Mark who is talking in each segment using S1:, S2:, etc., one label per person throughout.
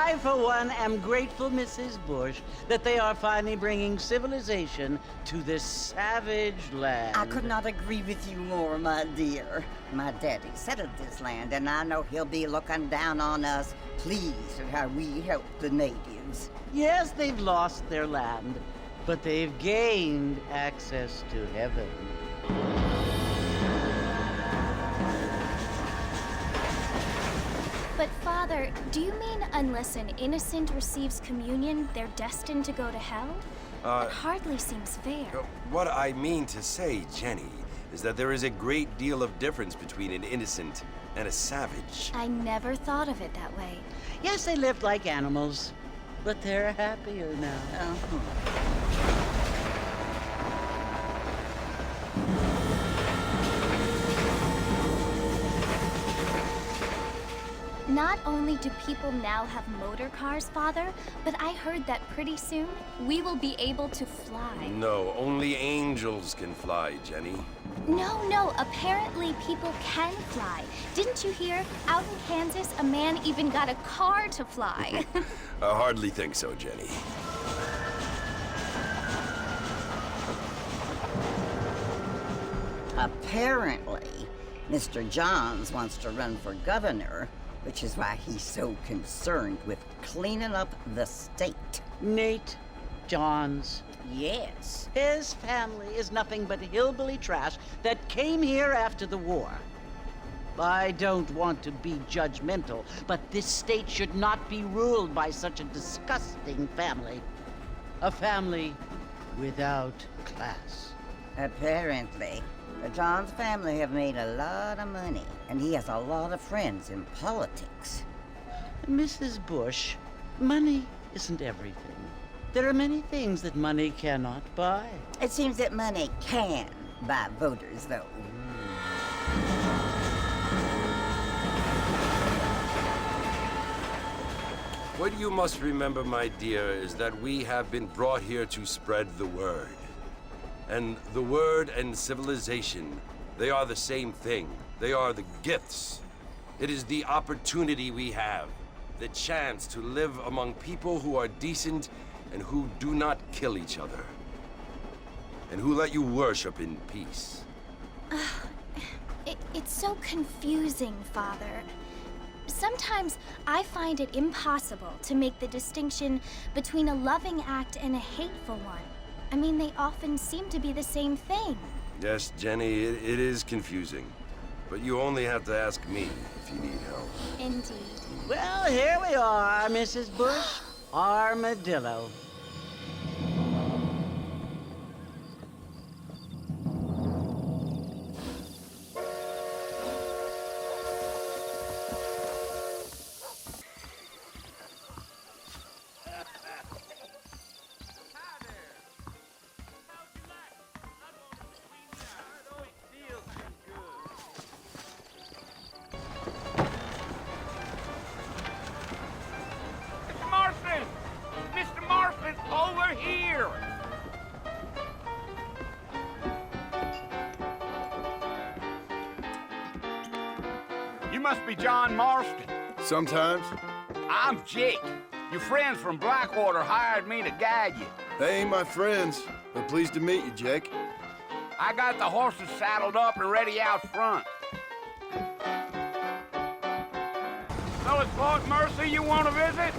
S1: I, for one, am grateful, Mrs. Bush, that they are finally bringing civilization to this savage land.
S2: I could not agree with you more, my dear. My daddy settled this land, and I know he'll be looking down on us, pleased at how we help the natives.
S1: Yes, they've lost their land, but they've gained access to heaven.
S3: But Father, do you mean unless an innocent receives communion, they're destined to go to hell? That hardly seems fair.
S4: What I mean to say, Jenny, is that there is a great deal of difference between an innocent and a savage.
S3: I never thought of it that way.
S1: Yes, they lived like animals, but they're happier now.
S3: Not only do people now have motor cars, Father, but I heard that pretty soon we will be able to fly.
S4: No, only angels can fly, Jenny.
S3: No, apparently people can fly. Didn't you hear? Out in Kansas, a man even got a car to fly.
S4: I hardly think so, Jenny.
S2: Apparently, Mr. Johns wants to run for governor, which is why he's so concerned with cleaning up the state.
S1: Nate Johns.
S2: Yes.
S1: His family is nothing but hillbilly trash that came here after the war. I don't want to be judgmental, but this state should not be ruled by such a disgusting family. A family without class.
S2: Apparently. The Johns family have made a lot of money, and he has a lot of friends in politics.
S1: Mrs. Bush, money isn't everything. There are many things that money cannot buy.
S2: It seems that money can buy voters, though.
S4: What you must remember, my dear, is that we have been brought here to spread the word. And the word and civilization, they are the same thing. They are the gifts. It is the opportunity we have, the chance to live among people who are decent and who do not kill each other, and who let you worship in peace.
S3: It's so confusing, Father. Sometimes I find it impossible to make the distinction between a loving act and a hateful one. I mean, they often seem to be the same thing.
S4: Yes, Jenny, it is confusing. But you only have to ask me if you need help.
S3: Indeed.
S1: Well, here we are, Mrs. Bush. Armadillo.
S5: You must be John Marston.
S6: Sometimes.
S5: I'm Jake. Your friends from Blackwater hired me to guide you.
S6: They ain't my friends, but pleased to meet you, Jake.
S5: I got the horses saddled up and ready out front. So it's Fort Mercy you want to visit?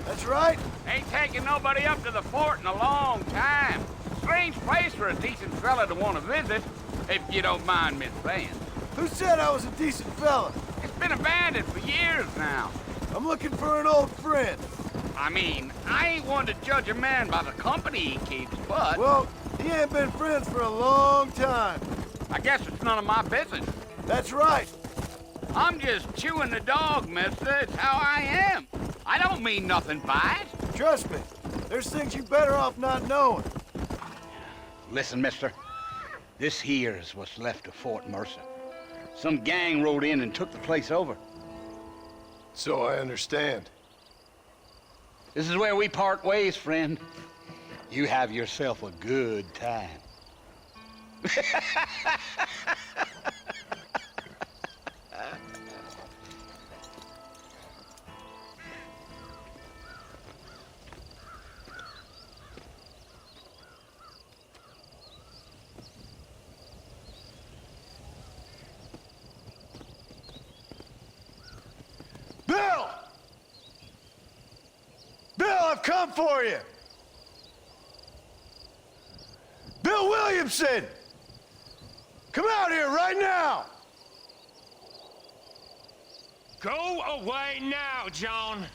S6: That's right.
S5: Ain't taking nobody up to the fort in a long time. Strange place for a decent fella to want to visit, if you don't mind me saying.
S6: Who said I was a decent fella?
S5: It's been abandoned for years now.
S6: I'm looking for an old friend.
S5: I mean, I ain't one to judge a man by the company he keeps, but...
S6: Well, he ain't been friends for a long time.
S5: I guess it's none of my business.
S6: That's right.
S5: I'm just chewing the dog, mister. It's how I am. I don't mean nothing by it.
S6: Trust me, there's things you better off not knowing.
S5: Listen, mister. This here is what's left of Fort Mercer. Some gang rode in and took the place over.
S6: So I understand.
S5: This is where we part ways, friend. You have yourself a good time.
S6: come for you! Bill Williamson! Come out here right now!
S7: Go away now, John.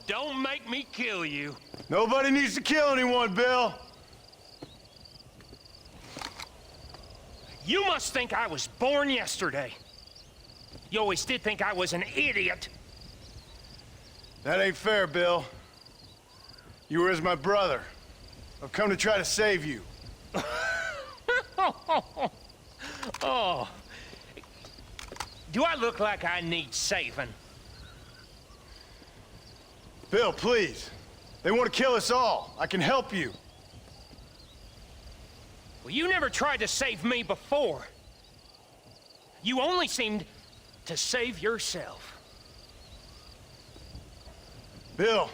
S7: Don't make me kill you.
S6: Nobody needs to kill anyone, Bill.
S7: You must think I was born yesterday. You always did think I was an idiot.
S6: That ain't fair, Bill. You were as my brother. I've come to try to save you.
S7: Oh. Do I look like I need saving?
S6: Bill, please. They want to kill us all. I can help you.
S7: Well, you never tried to save me before. You only seemed to save yourself.
S6: Bill,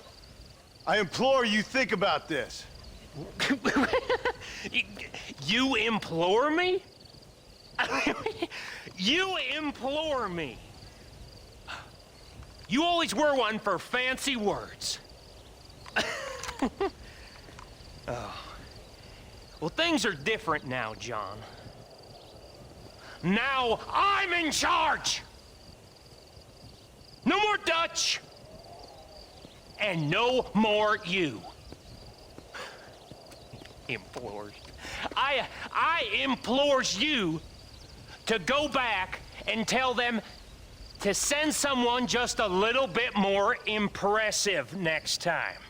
S6: I implore you think about this.
S7: You implore me? You implore me. You always were one for fancy words. Oh. Well, things are different now, John. Now I'm in charge! No more Dutch! And no more you. Implores. I implores you to go back and tell them to send someone just a little bit more impressive next time.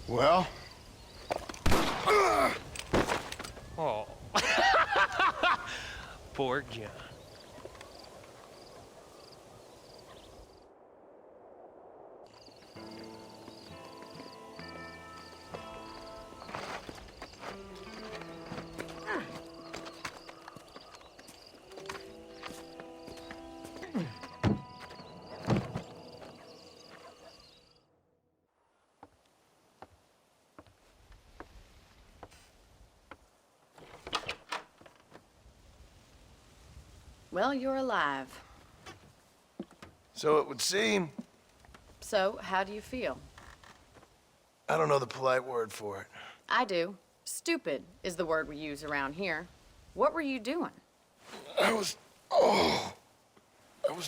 S6: Well?
S7: Oh. Poor John.
S8: Well, you're alive.
S6: So it would seem.
S8: So, how do you feel?
S6: I don't know the polite word for it.
S8: I do. Stupid is the word we use around here. What were you doing?
S6: I was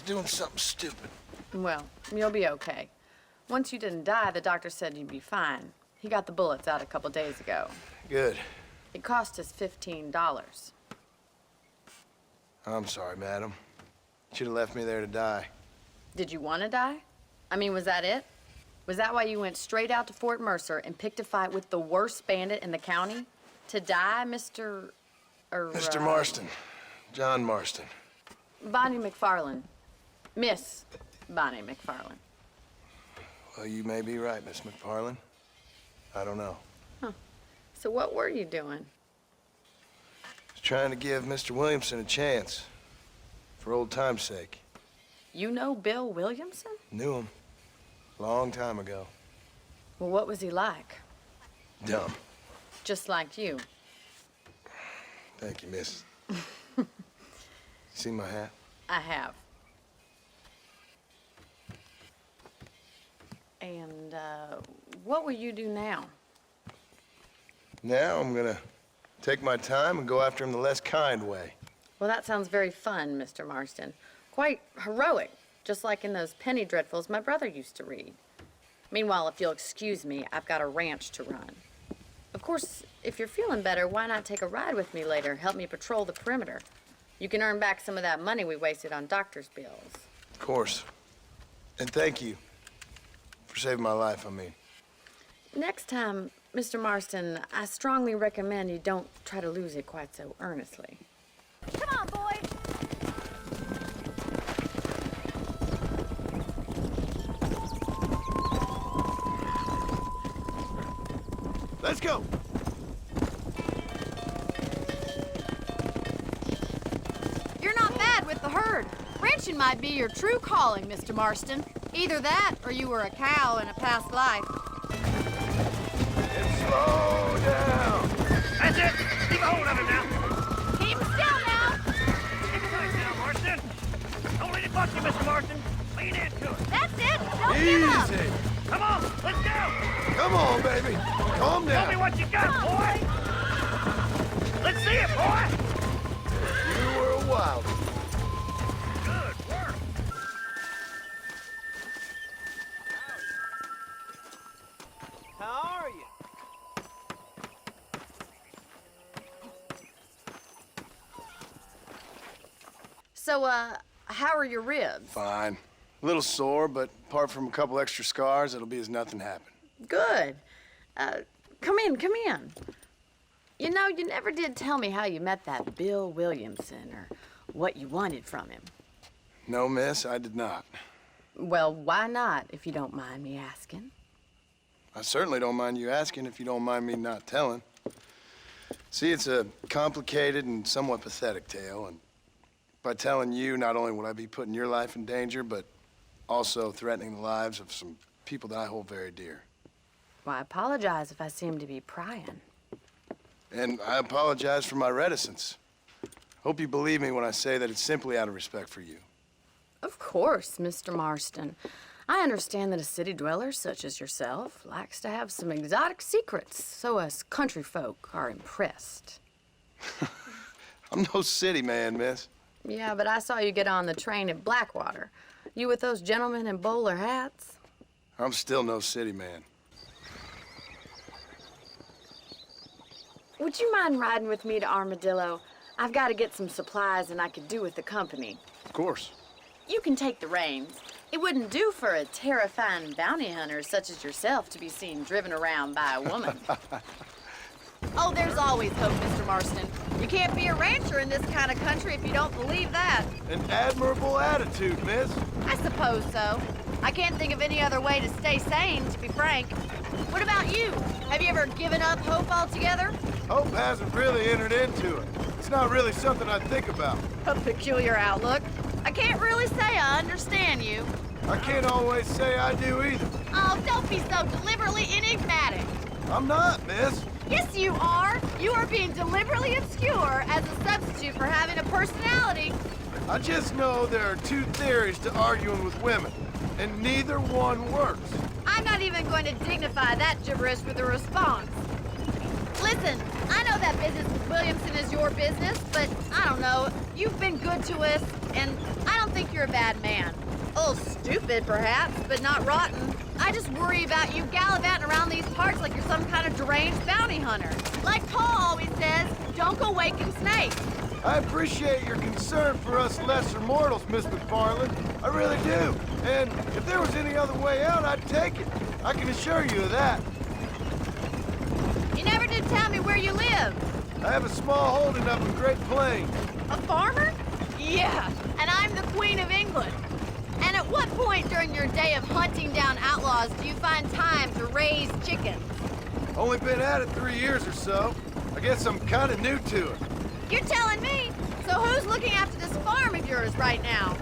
S6: doing something stupid.
S8: Well, you'll be okay. Once you didn't die, the doctor said you'd be fine. He got the bullets out a couple days ago.
S6: Good.
S8: It cost us $15.
S6: I'm sorry, madam. Should have left me there to die.
S8: Did you want to die? I mean, was that it? Was that why you went straight out to Fort Mercer and picked a fight with the worst bandit in the county? To die, Mr.
S6: Mr. Marston. John Marston.
S8: Bonnie McFarland. Miss Bonnie McFarland.
S6: Well, you may be right, Miss McFarland. I don't know.
S8: So what were you doing?
S6: I was trying to give Mr. Williamson a chance. For old time's sake.
S8: You know Bill Williamson?
S6: Knew him. Long time ago.
S8: Well, what was he like?
S6: Dumb.
S8: Just like you.
S6: Thank you, miss. See my hat?
S8: I have. And, what will you do now?
S6: Now I'm gonna take my time and go after him the less kind way.
S8: Well, that sounds very fun, Mr. Marston. Quite heroic, just like in those penny dreadfuls my brother used to read. Meanwhile, if you'll excuse me, I've got a ranch to run. Of course, if you're feeling better, why not take a ride with me later? Help me patrol the perimeter. You can earn back some of that money we wasted on doctor's bills.
S6: Of course. And thank you for saving my life, I mean.
S8: Next time, Mr. Marston, I strongly recommend you don't try to lose it quite so earnestly.
S3: Come on, boy.
S6: Let's go!
S9: You're not bad with the herd. Ranching might be your true calling, Mr. Marston. Either that, or you were a cow in a past life.
S6: And slow down!
S7: That's it! Keep a hold of him now!
S9: Keep still now!
S7: Keep tight now, Marston! Don't let it buck you, Mr. Marston! Lean into it!
S9: That's it! Don't Don't give up!
S6: Easy.
S5: Come on, let's go!
S6: Come on, baby. Calm
S5: Tell me
S6: down.
S5: what you got, boy! Let's see it, boy!
S6: You were a wild.
S5: Good work!
S10: How are you?
S8: So, how are your ribs?
S6: Fine. A little sore, but apart from a couple extra scars, it'll be as nothing happened.
S8: Good. Come in, come in. You know, you never did tell me how you met that Bill Williamson or what you wanted from him.
S6: No, miss, I did not.
S8: Well, why not, if you don't mind me asking?
S6: I certainly don't mind you asking if you don't mind me not telling. See, it's a complicated and somewhat pathetic tale, and by telling you, not only would I be putting your life in danger, but also threatening the lives of some people that I hold very dear.
S8: Well, I apologize if I seem to be prying.
S6: And I apologize for my reticence. Hope you believe me when I say that it's simply out of respect for you.
S8: Of course, Mr. Marston. I understand that a city dweller such as yourself likes to have some exotic secrets, so us country folk are impressed.
S6: I'm no city man, miss.
S8: Yeah, but I saw you get on the train at Blackwater. You with those gentlemen in bowler hats?
S6: I'm still no city man.
S8: Would you mind riding with me to Armadillo? I've got to get some supplies and I could do with the company.
S6: Of course.
S8: You can take the reins. It wouldn't do for a terrifying bounty hunter such as yourself to be seen driven around by a woman.
S9: Oh, there's always hope, Mr. Marston. You can't be a rancher in this kind of country if you don't believe that.
S6: An admirable attitude, miss.
S9: I suppose so. I can't think of any other way to stay sane, to be frank. What about you? Have you ever given up hope altogether?
S6: Hope hasn't really entered into it. It's not really something I think about.
S9: A peculiar outlook. I can't really say I understand you.
S6: I can't always say I do either.
S9: Oh, don't be so deliberately enigmatic.
S6: I'm not, miss.
S9: Yes, you are. You are being deliberately obscure as a substitute for having a personality.
S6: I just know there are two theories to arguing with women, and neither one works.
S9: I'm not even going to dignify that gibberish with a response. Listen, I know that business with Williamson is your business, but I don't know. You've been good to us, and I don't think you're a bad man. A little stupid, perhaps, but not rotten. I just worry about you gallivanting around these parts like you're some kind of deranged bounty hunter. Like Paul always says, don't go waking snakes.
S6: I appreciate your concern for us lesser mortals, Miss McFarland. I really do. And if there was any other way out, I'd take it. I can assure you of that.
S9: You never did tell me where you live.
S6: I have a small holding up in Great Plains.
S9: A farmer? Yeah, and I'm the Queen of England. And at what point during your day of hunting down outlaws do you find time to raise chickens?
S6: Only been at it 3 years or so. I guess I'm kind of new to it.
S9: You're telling me? So who's looking after this farm of yours right now?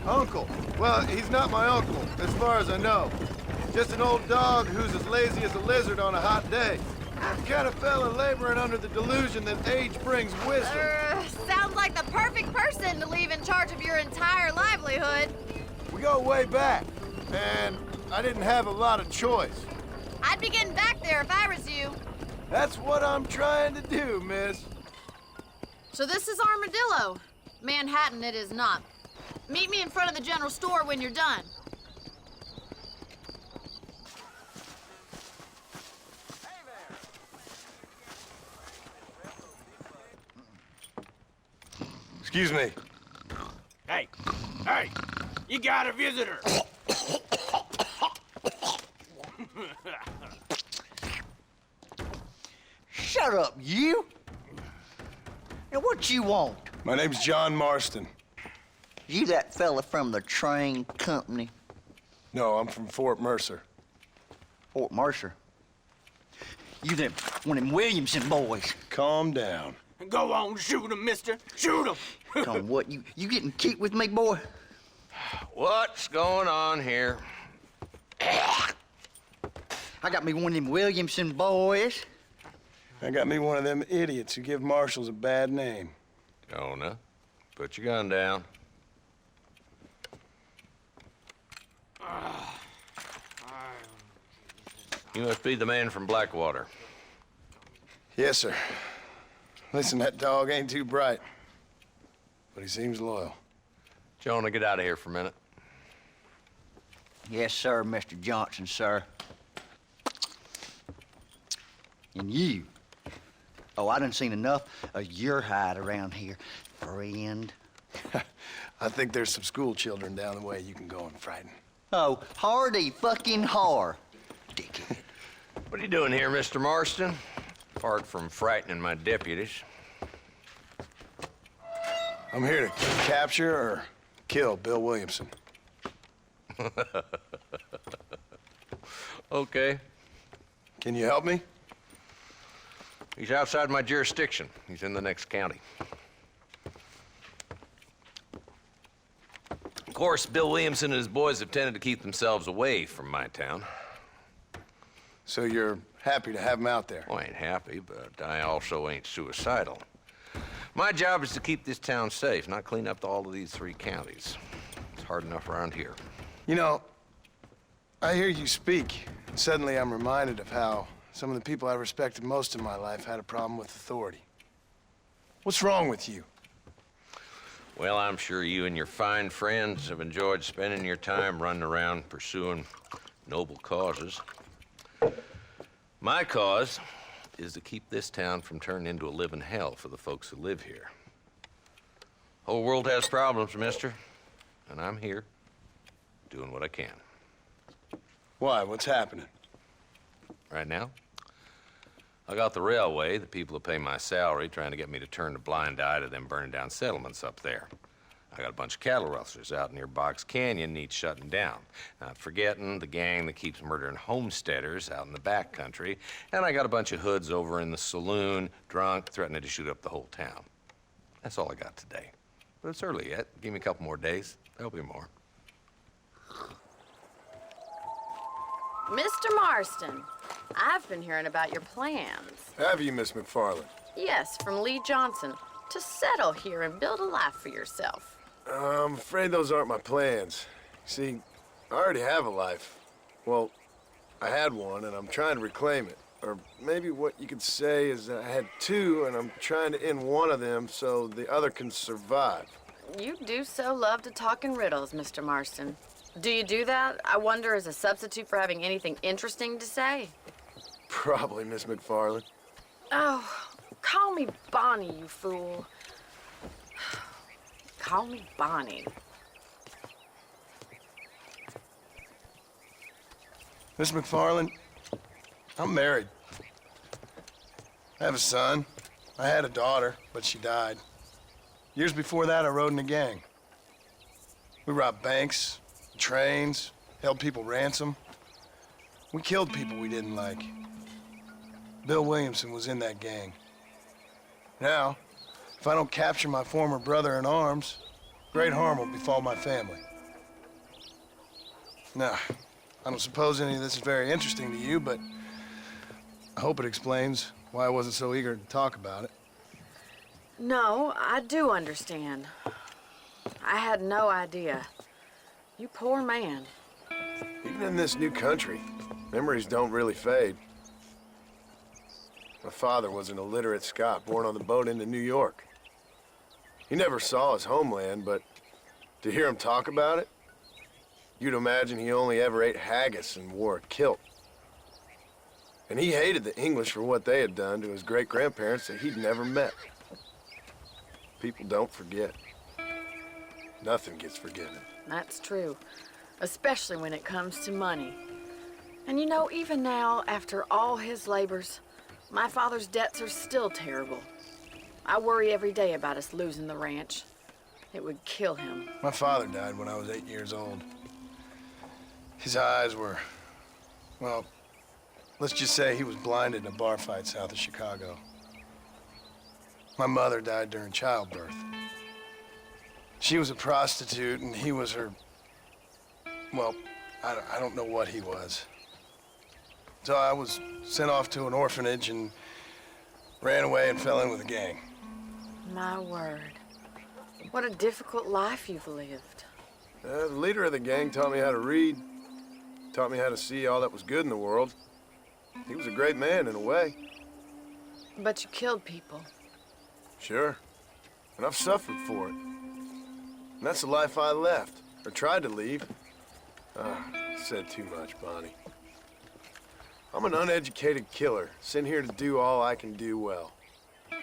S6: Uncle. Well, he's not my uncle, as far as I know. Just an old dog who's as lazy as a lizard on a hot day. The kind of fella laboring under the delusion that age brings wisdom.
S9: Sounds like the perfect person to leave in charge of your entire livelihood.
S6: We go way back, and I didn't have a lot of choice.
S9: I'd be getting back there if I was you.
S6: That's what I'm trying to do, miss.
S9: So this is Armadillo. Manhattan it is not. Meet me in front of the general store when you're done.
S6: Excuse me.
S5: Hey, hey, you got a visitor.
S10: Shut up, you! Now, what you want?
S6: My name's John Marston.
S10: You that fella from the train company?
S6: No, I'm from Fort Mercer.
S10: Fort Mercer? You them, one of them Williamson boys.
S6: Calm down.
S5: Go on, shoot him, mister. Shoot him.
S10: Tom, what, you getting cute with me, boy?
S11: What's going on here?
S10: I got me one of them Williamson boys.
S6: I got me one of them idiots who give marshals a bad name.
S11: Jonah, put your gun down. You must be the man from Blackwater.
S6: Yes, sir. Listen, that dog ain't too bright, but he seems loyal.
S11: Jonah, get out of here for a minute.
S10: Yes, sir, Mr. Johnson, sir. And you. Oh, I done seen enough of your hide around here, friend.
S6: I think there's some school children down the way you can go and frighten.
S10: Oh, hardy fucking har. Dickhead.
S11: What are you doing here, Mr. Marston? Apart from frightening my deputies.
S6: I'm here to capture or kill Bill Williamson.
S11: Okay.
S6: Can you help me?
S11: He's outside my jurisdiction. He's in the next county. Of course, Bill Williamson and his boys have tended to keep themselves away from my town.
S6: So you're happy to have him out there?
S11: Well, I ain't happy, but I also ain't suicidal. My job is to keep this town safe, not clean up all of these 3 counties. It's hard enough around here.
S6: You know, I hear you speak, and suddenly I'm reminded of how some of the people I respected most in my life had a problem with authority. What's wrong with you?
S11: Well, I'm sure you and your fine friends have enjoyed spending your time running around pursuing noble causes. My cause is to keep this town from turning into a living hell for the folks who live here. Whole world has problems, mister, and I'm here doing what I can.
S6: Why? What's happening?
S11: Right now, I got the railway, the people who pay my salary, trying to get me to turn a blind eye to them burning down settlements up there. I got a bunch of cattle rustlers out near Box Canyon needs shutting down. Not forgetting the gang that keeps murdering homesteaders out in the back country. And I got a bunch of hoods over in the saloon, drunk, threatening to shoot up the whole town. That's all I got today. But it's early yet. Give me a couple more days. There'll be more.
S8: Mr. Marston, I've been hearing about your plans.
S6: Have you, Miss McFarland?
S8: Yes, from Lee Johnson, to settle here and build a life for yourself.
S6: I'm afraid those aren't my plans. See, I already have a life. Well, I had one, and I'm trying to reclaim it. Or maybe what you could say is that I had 2, and I'm trying to end one of them so the other can survive.
S8: You do so love to talk in riddles, Mr. Marston. Do you do that, I wonder, as a substitute for having anything interesting to say?
S6: Probably, Miss McFarland.
S8: Oh, call me Bonnie, you fool. Call me Bonnie.
S6: Miss McFarland, I'm married. I have a son. I had a daughter, but she died. Years before that, I rode in a gang. We robbed banks, trains, held people ransom. We killed people we didn't like. Bill Williamson was in that gang. Now, if I don't capture my former brother in arms, great harm will befall my family. Now, I don't suppose any of this is very interesting to you, but I hope it explains why I wasn't so eager to talk about it.
S8: No, I do understand. I had no idea. You poor man.
S6: Even in this new country, memories don't really fade. My father was an illiterate Scot born on the boat into New York. He never saw his homeland, but to hear him talk about it, you'd imagine he only ever ate haggis and wore a kilt. And he hated the English for what they had done to his great-grandparents that he'd never met. People don't forget. Nothing gets forgiven.
S8: That's true, especially when it comes to money. And you know, even now, after all his labors, my father's debts are still terrible. I worry every day about us losing the ranch. It would kill him.
S6: My father died when I was 8 years old. His eyes were, well, let's just say he was blinded in a bar fight south of Chicago. My mother died during childbirth. She was a prostitute, and he was her, well, I don't know what he was. So I was sent off to an orphanage and ran away and fell in with a gang.
S8: My word. What a difficult life you've lived.
S6: The leader of the gang taught me how to read, taught me how to see all that was good in the world. He was a great man in a way.
S8: But you killed people.
S6: Sure. And I've suffered for it. And that's the life I left, or tried to leave. Said too much, Bonnie. I'm an uneducated killer, sent here to do all I can do well.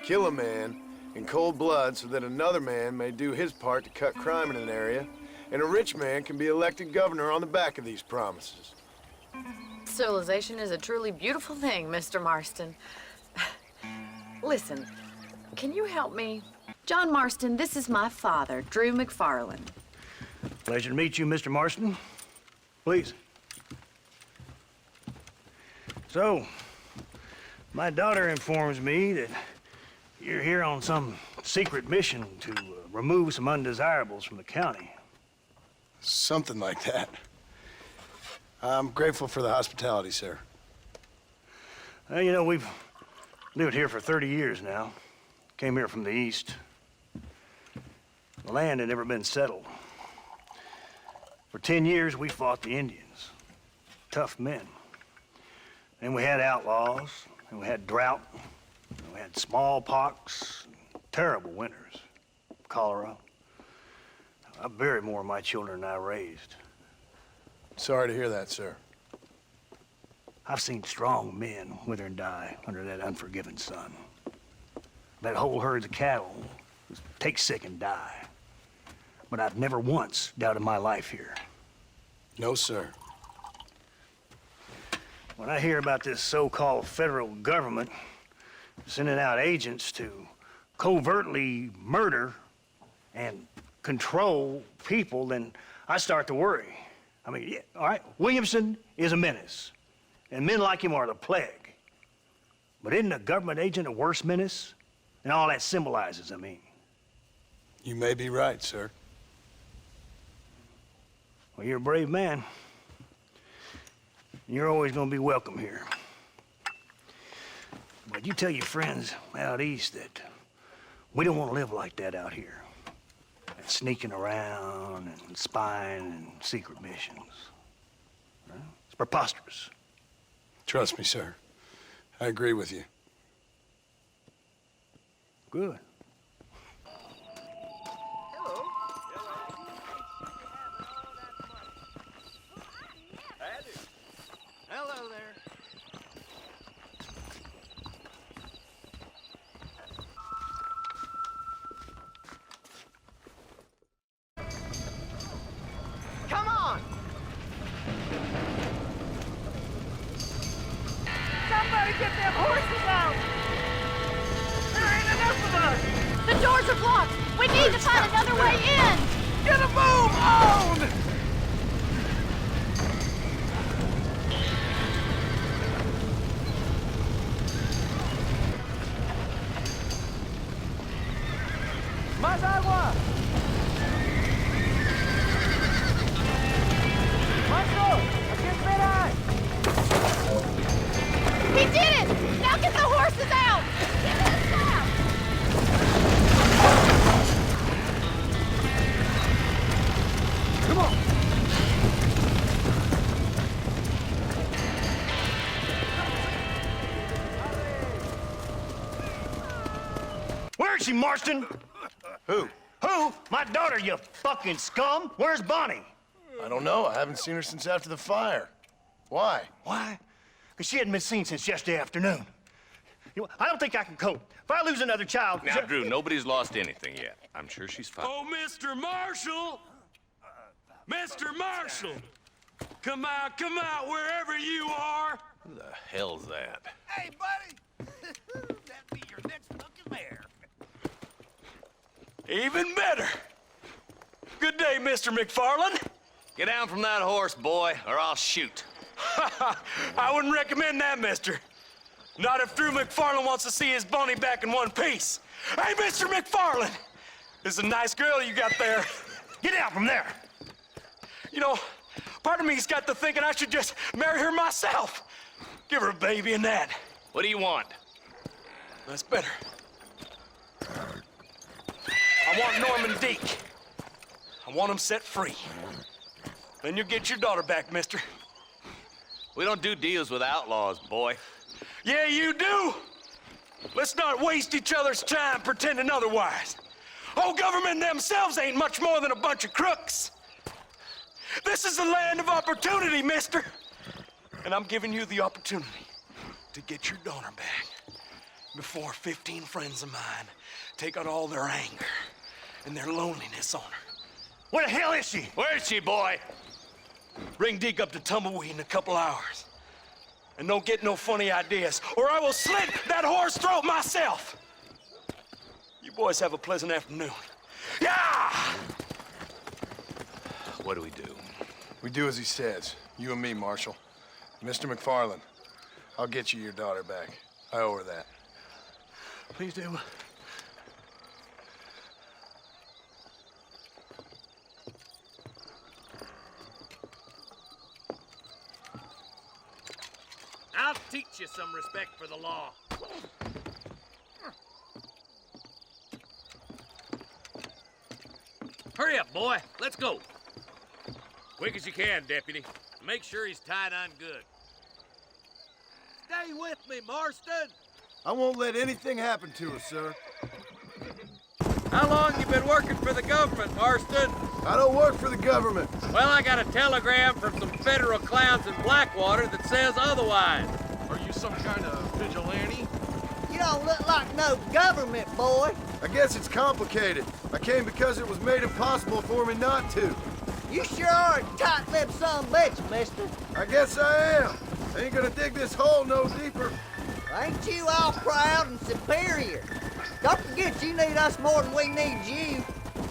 S6: Kill a man in cold blood so that another man may do his part to cut crime in an area, and a rich man can be elected governor on the back of these promises.
S8: Civilization is a truly beautiful thing, Mr. Marston. Listen, can you help me? John Marston, this is my father, Drew McFarland.
S12: Pleasure to meet you, Mr. Marston. Please. So, my daughter informs me that you're here on some secret mission to remove some undesirables from the county.
S6: Something like that. I'm grateful for the hospitality, sir.
S12: Well, you know, we've lived here for 30 years now. Came here from the east. The land had never been settled. For 10 years, we fought the Indians. Tough men. Then we had outlaws, and we had drought, and we had smallpox, terrible winters, cholera. I buried more of my children than I raised.
S6: Sorry to hear that, sir.
S12: I've seen strong men wither and die under that unforgiving sun. That whole herds of cattle take sick and die. But I've never once doubted my life here.
S6: No, sir.
S12: When I hear about this so-called federal government sending out agents to covertly murder and control people, then I start to worry. I mean, yeah, all right, Williamson is a menace, and men like him are the plague. But isn't a government agent a worse menace? And all that symbolizes, I mean.
S6: You may be right, sir.
S12: Well, you're a brave man. You're always gonna be welcome here. But you tell your friends out east that we don't want to live like that out here. That sneaking around and spying and secret missions. Huh? It's preposterous.
S6: Trust me, sir. I agree with you.
S12: Good.
S10: Hello there.
S1: Come on! Somebody get them horses out! There ain't enough of us!
S9: The doors are blocked! We need to find another way in!
S1: Get a move on! Más agua! Maestro, aquí esperan!
S9: He did it! Now get the horses out! Give me a stop!
S12: Come on! Where is she, Marston?
S6: Who?
S12: Who? My daughter, you fucking scum! Where's Bonnie?
S6: I don't know. I haven't seen her since after the fire. Why?
S12: Why? Because she hadn't been seen since yesterday afternoon. You know, I don't think I can cope. If I lose another child...
S11: Now, Drew, nobody's lost anything yet. I'm sure she's fine.
S4: Oh, Mr. Marshall! Mr. Marshall! Come out, wherever you are!
S11: Who the hell's that?
S1: Hey, buddy! That'd be your next fucking mayor.
S4: Even better! Good day, Mr. McFarland.
S11: Get down from that horse, boy, or I'll shoot.
S4: I wouldn't recommend that, mister. Not if Drew McFarland wants to see his Bonnie back in one piece. Hey, Mr. McFarland! This is a nice girl you got there.
S12: Get out from there!
S4: You know, part of me's got to thinking I should just marry her myself. Give her a baby and that.
S11: What do you want?
S4: That's better. I want Norman Deke. I want him set free. Then you'll get your daughter back, mister.
S11: We don't do deals with outlaws, boy.
S7: Yeah, you do. Let's not waste each other's time pretending otherwise. Old government themselves ain't much more than a bunch of crooks. This is the land of opportunity, mister. And I'm giving you the opportunity to get your daughter back before 15 friends of mine take out all their anger and their loneliness on her. Where the hell is she?
S11: Where is she, boy?
S7: Bring Deke up to Tumbleweed in a couple hours. And don't get no funny ideas, or I will slit that whore's throat myself. You boys have a pleasant afternoon. Yeah!
S11: What do we do?
S6: We do as he says. You and me, Marshal. Mr. McFarland, I'll get you your daughter back. I owe her that.
S7: Please do.
S13: I'll teach you some respect for the law. Hurry up, boy. Let's go. Quick as you can, Deputy. Make sure he's tied on good. Stay with me, Marston.
S6: I won't let anything happen to her, sir.
S13: How long you been working for the government, Marston?
S6: I don't work for the government.
S13: Well, I got a telegram from some federal clowns in Blackwater that says otherwise.
S14: Are you some kind of vigilante?
S2: You don't look like no government, boy.
S6: I guess it's complicated. I came because it was made impossible for me not to.
S2: You sure are a tight-lipped son of a bitch, mister.
S6: I guess I am. I ain't gonna dig this hole no deeper.
S2: Ain't you all proud and superior? Don't forget you need us more than we need you.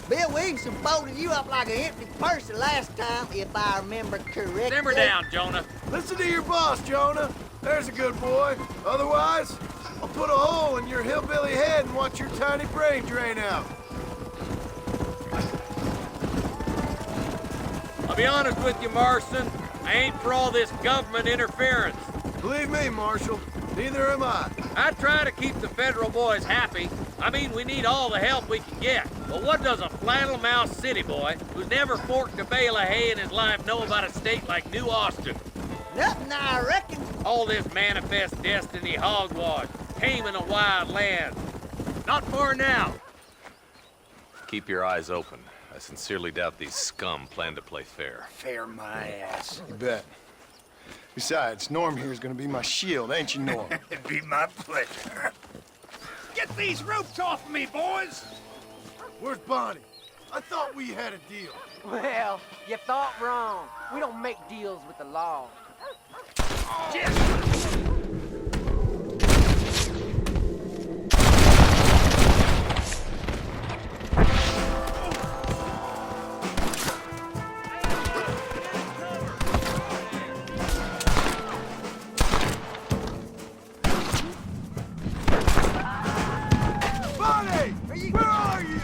S2: Bill Williamson folded you up like an empty purse the last time, if I remember correctly.
S13: Simmer down, Jonah.
S6: Listen to your boss, Jonah. There's a good boy. Otherwise, I'll put a hole in your hillbilly head and watch your tiny brain drain out.
S13: I'll be honest with you, Marston. I ain't for all this government interference.
S6: Believe me, Marshal, neither am I.
S13: I try to keep the federal boys happy. I mean, we need all the help we can get. But what does a flannel-mouthed city boy who's never forked a bale of hay in his life know about a state like New Austin?
S2: Nothing, I reckon.
S13: All this manifest destiny hogwash, taming a wild land. Not for now.
S11: Keep your eyes open. I sincerely doubt these scum plan to play fair.
S12: Fair my ass.
S6: You bet. Besides, Norm here is gonna be my shield, ain't you, Norm?
S12: It'd be my pleasure.
S14: Get these ropes off me, boys!
S6: Where's Bonnie? I thought we had a deal.
S15: Well, you thought wrong. We don't make deals with the law.
S6: Bonnie! Where are you?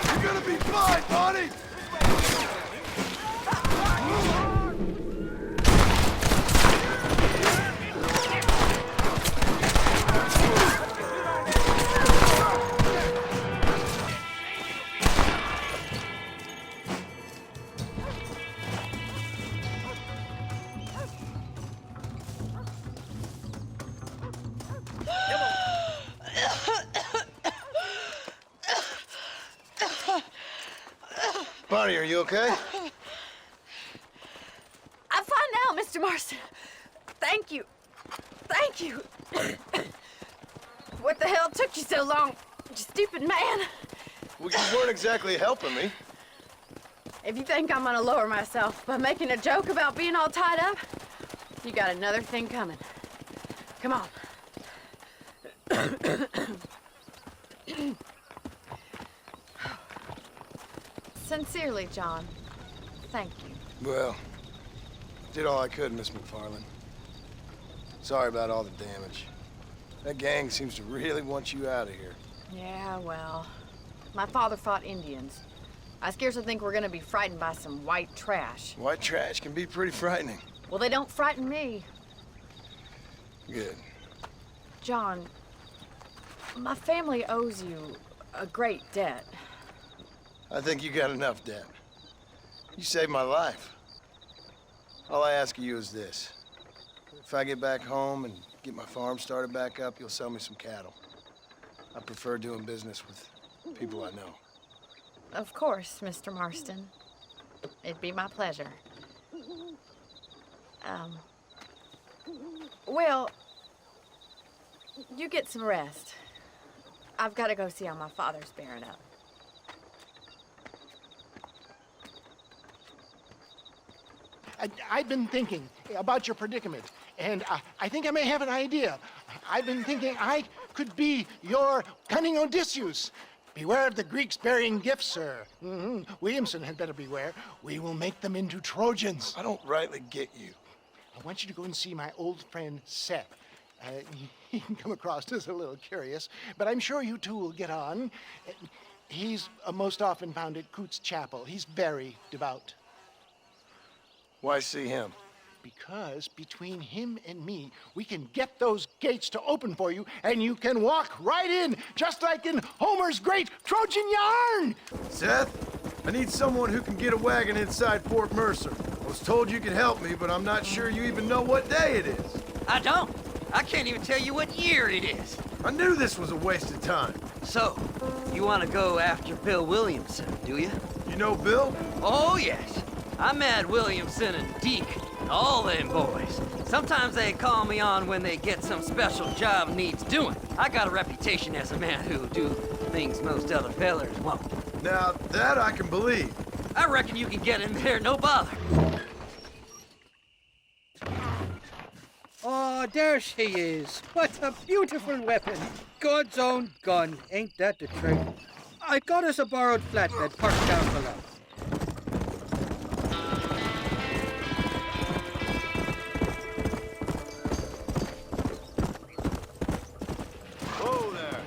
S6: You're gonna be fine, Bonnie! Bonnie, are you okay?
S9: I'm fine now, Mr. Marston. Thank you. Thank you. What the hell took you so long, you stupid man?
S6: Well, you weren't exactly helping me.
S9: If you think I'm gonna lower myself by making a joke about being all tied up, you got another thing coming. Come on. Sincerely, John. Thank you.
S6: Well, did all I could, Miss McFarland. Sorry about all the damage. That gang seems to really want you out of here.
S8: Yeah, well, my father fought Indians. I scarcely think we're gonna be frightened by some white trash.
S6: White trash can be pretty frightening.
S8: Well, they don't frighten me.
S6: Good.
S8: John, my family owes you a great debt.
S6: I think you got enough debt. You saved my life. All I ask of you is this. If I get back home and get my farm started back up, you'll sell me some cattle. I prefer doing business with people I know.
S8: Of course, Mr. Marston. It'd be my pleasure. Well, you get some rest. I've got to go see how my father's bearing up.
S14: I've been thinking about your predicament, and I think I may have an idea. I've been thinking I could be your cunning Odysseus. Beware of the Greeks bearing gifts, sir. Williamson had better beware. We will make them into Trojans.
S6: I don't rightly get you.
S14: I want you to go and see my old friend Seth. He can come across as a little curious, but I'm sure you two will get on. He's most often found at Coots Chapel. He's very devout.
S6: Why see him?
S14: Because between him and me, we can get those gates to open for you, and you can walk right in, just like in Homer's great Trojan yarn!
S6: Seth, I need someone who can get a wagon inside Fort Mercer. I was told you could help me, but I'm not sure you even know what day it is.
S2: I don't. I can't even tell you what year it is.
S6: I knew this was a waste of time.
S2: So, you want to go after Bill Williamson, do you?
S6: You know Bill?
S2: Oh, yes. I met Williamson and Deke and all them boys. Sometimes they call me on when they get some special job needs doing. I got a reputation as a man who'll do things most other fellers won't.
S6: Now, that I can believe.
S2: I reckon you can get in there, no bother.
S16: Oh, there she is. What a beautiful weapon. God's own gun, ain't that the trick? I got us a borrowed flatbed parked down below.
S6: Whoa there.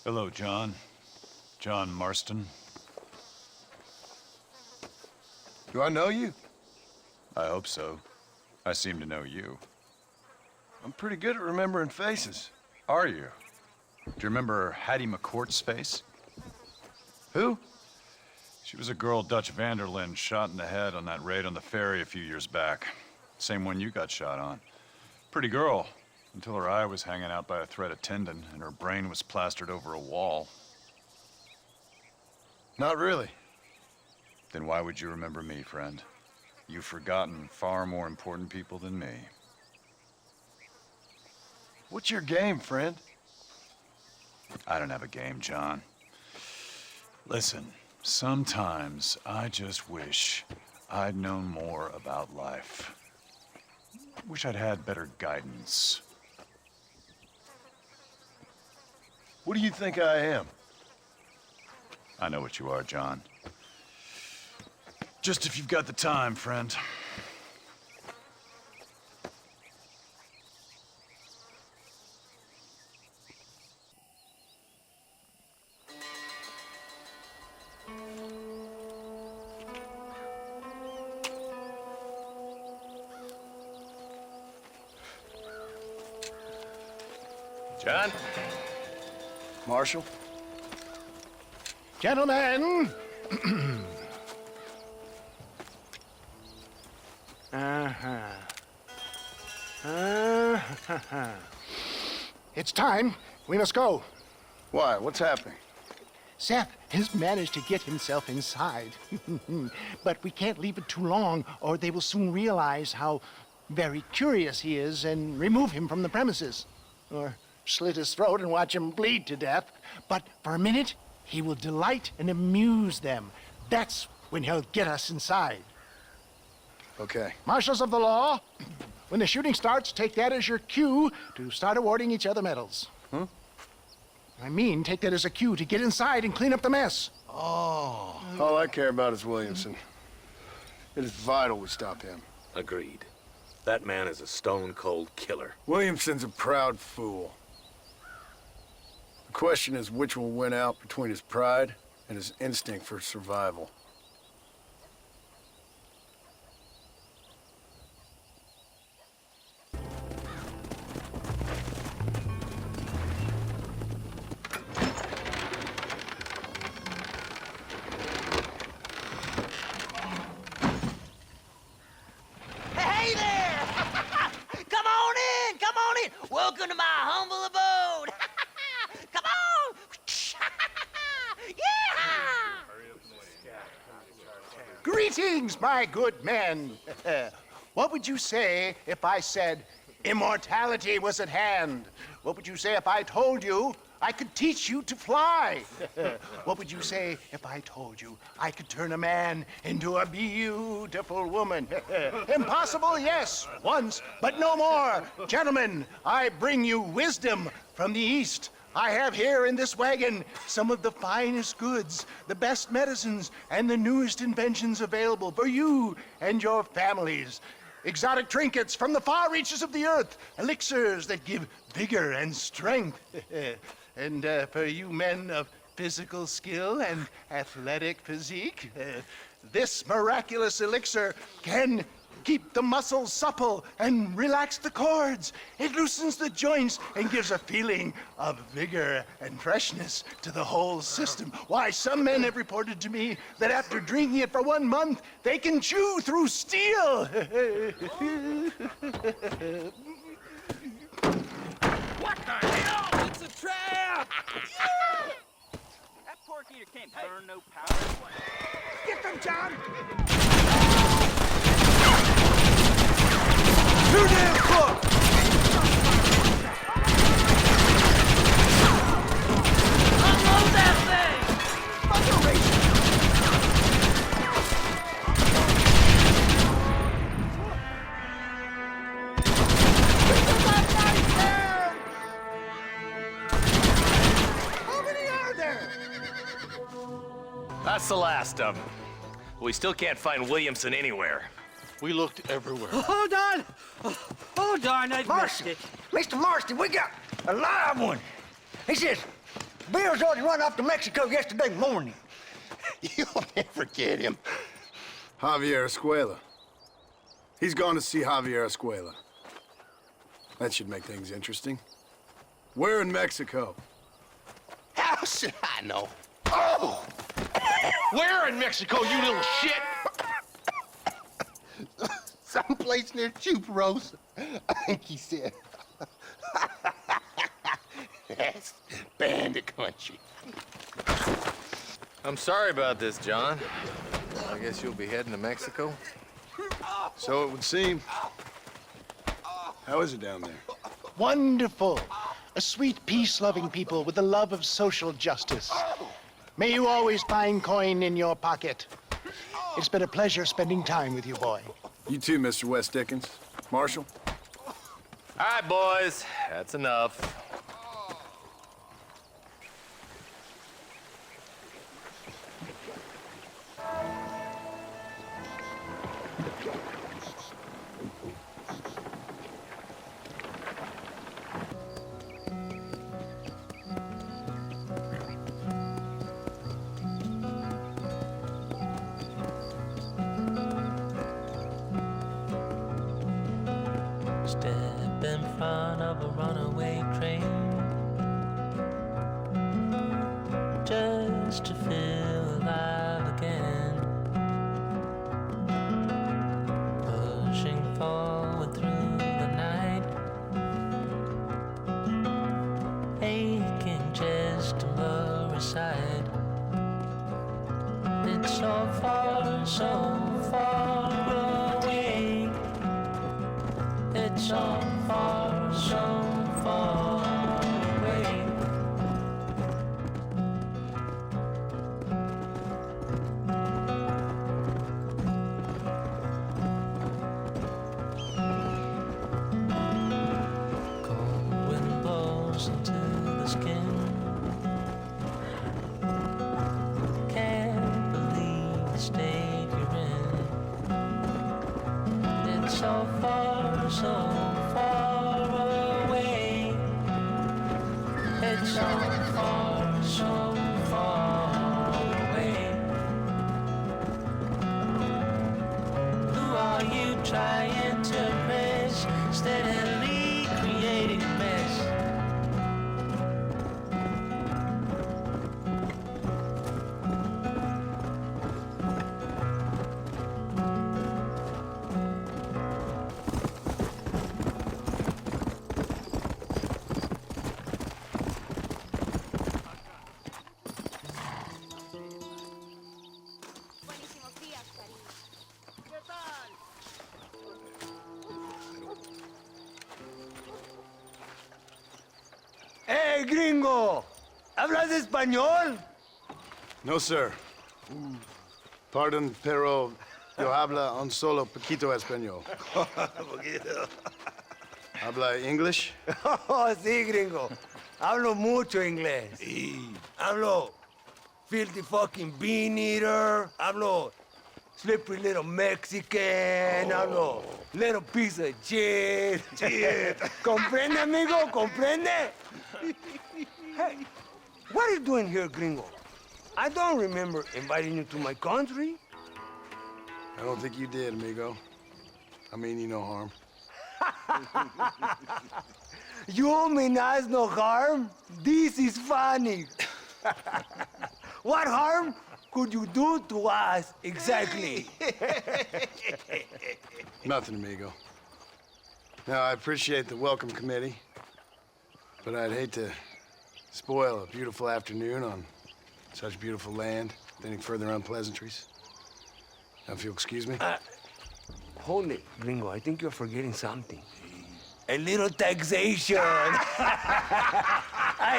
S17: Hello, John. John Marston.
S6: Do I know you?
S17: I hope so. I seem to know you.
S6: I'm pretty good at remembering faces.
S17: Are you? Do you remember Hattie McCourt's face?
S6: Who?
S17: She was a girl Dutch Vanderlyn shot in the head on that raid on the ferry a few years back. Same one you got shot on. Pretty girl, until her eye was hanging out by a thread of tendon and her brain was plastered over a wall.
S6: Not really.
S17: Then why would you remember me, friend? You've forgotten far more important people than me.
S6: What's your game, friend?
S17: I don't have a game, John. Listen, sometimes I just wish I'd known more about life. Wish I'd had better guidance.
S6: What do you think I am?
S17: I know what you are, John. Just if you've got the time, friend.
S11: John?
S6: Marshal?
S14: Gentlemen! It's time. We must go.
S6: Why? What's happening?
S14: Seth has managed to get himself inside. But we can't leave it too long, or they will soon realize how very curious he is and remove him from the premises. Or slit his throat and watch him bleed to death. But for a minute, he will delight and amuse them. That's when he'll get us inside.
S6: Okay.
S14: Marshals of the law, when the shooting starts, take that as your cue to start awarding each other medals.
S6: Huh?
S14: I mean, take that as a cue to get inside and clean up the mess.
S6: Oh. All I care about is Williamson. It is vital we stop him.
S11: Agreed. That man is a stone-cold killer.
S6: Williamson's a proud fool. The question is which will win out between his pride and his instinct for survival.
S2: Hey there! Come on in! Come on in! Welcome to my humble abode! Come on! Yeah!
S14: Greetings, my good men. What would you say if I said immortality was at hand? What would you say if I told you I could teach you to fly? What would you say if I told you I could turn a man into a beautiful woman? Impossible, yes, once, but no more. Gentlemen, I bring you wisdom from the East. I have here in this wagon some of the finest goods, the best medicines, and the newest inventions available for you and your families. Exotic trinkets from the far reaches of the earth, elixirs that give vigor and strength. And for you men of physical skill and athletic physique, this miraculous elixir can keep the muscles supple and relax the cords. It loosens the joints and gives a feeling of vigor and freshness to the whole system. Why, some men have reported to me that after drinking it for 1 month, they can chew through steel.
S5: What the hell? It's a trap! That pork eater can't burn no powder.
S14: Get them, John!
S2: Too damn close! Unload that thing! Moderation!
S14: How many are there?
S11: That's the last of them. We still can't find Williamson anywhere.
S18: We looked everywhere.
S16: Hold on! Oh, darn, I missed
S2: Marston!
S16: it.
S2: Mr. Marston, we got a live one. He says, Bill's already run off to Mexico yesterday morning.
S6: You'll never get him. Javier Escuela. He's gone to see Javier Escuela. That should make things interesting. Where in Mexico?
S18: How should I know? Oh! Where in Mexico, you little shit?
S14: Someplace near Chuparosa, I think he said.
S18: That's bandit country.
S11: I'm sorry about this, John. I guess you'll be heading to Mexico?
S6: So it would seem. How is it down there?
S14: Wonderful. A sweet, peace-loving people with a love of social justice. May you always find coin in your pocket. It's been a pleasure spending time with you, boy.
S6: You too, Mr. West Dickens. Marshal?
S11: All right, boys. That's enough.
S19: Step in front of a runaway train just to feel alive again, pushing forward through the night, aching just to blur aside. It's so far away. It's so far away. Cold wind blows into the skin. Can't believe the state you're in. so far away. It's so far away. Who are you trying to impress? Steadily creating mess.
S20: ¡Hey, gringo! ¿Hablas español?
S6: No, sir. Pardon, pero yo habla un solo poquito español.
S20: Poquito.
S6: ¿Habla English?
S20: Oh, sí, gringo. Hablo mucho inglés. Sí. Hablo filthy fucking bean eater. Hablo slippery little Mexican. Hablo little piece of shit. ¿Comprende, amigo? ¿Comprende? Hey, what are you doing here, gringo? I don't remember inviting you to my country.
S6: I don't think you did, amigo. I mean you no harm.
S20: You mean us no harm? This is funny. What harm could you do to us exactly?
S6: Nothing, amigo. Now, I appreciate the welcome committee, but I'd hate to spoil a beautiful afternoon on such beautiful land with any further unpleasantries. Now, if you'll excuse me.
S20: Hold it, gringo. I think you're forgetting something. A little taxation. I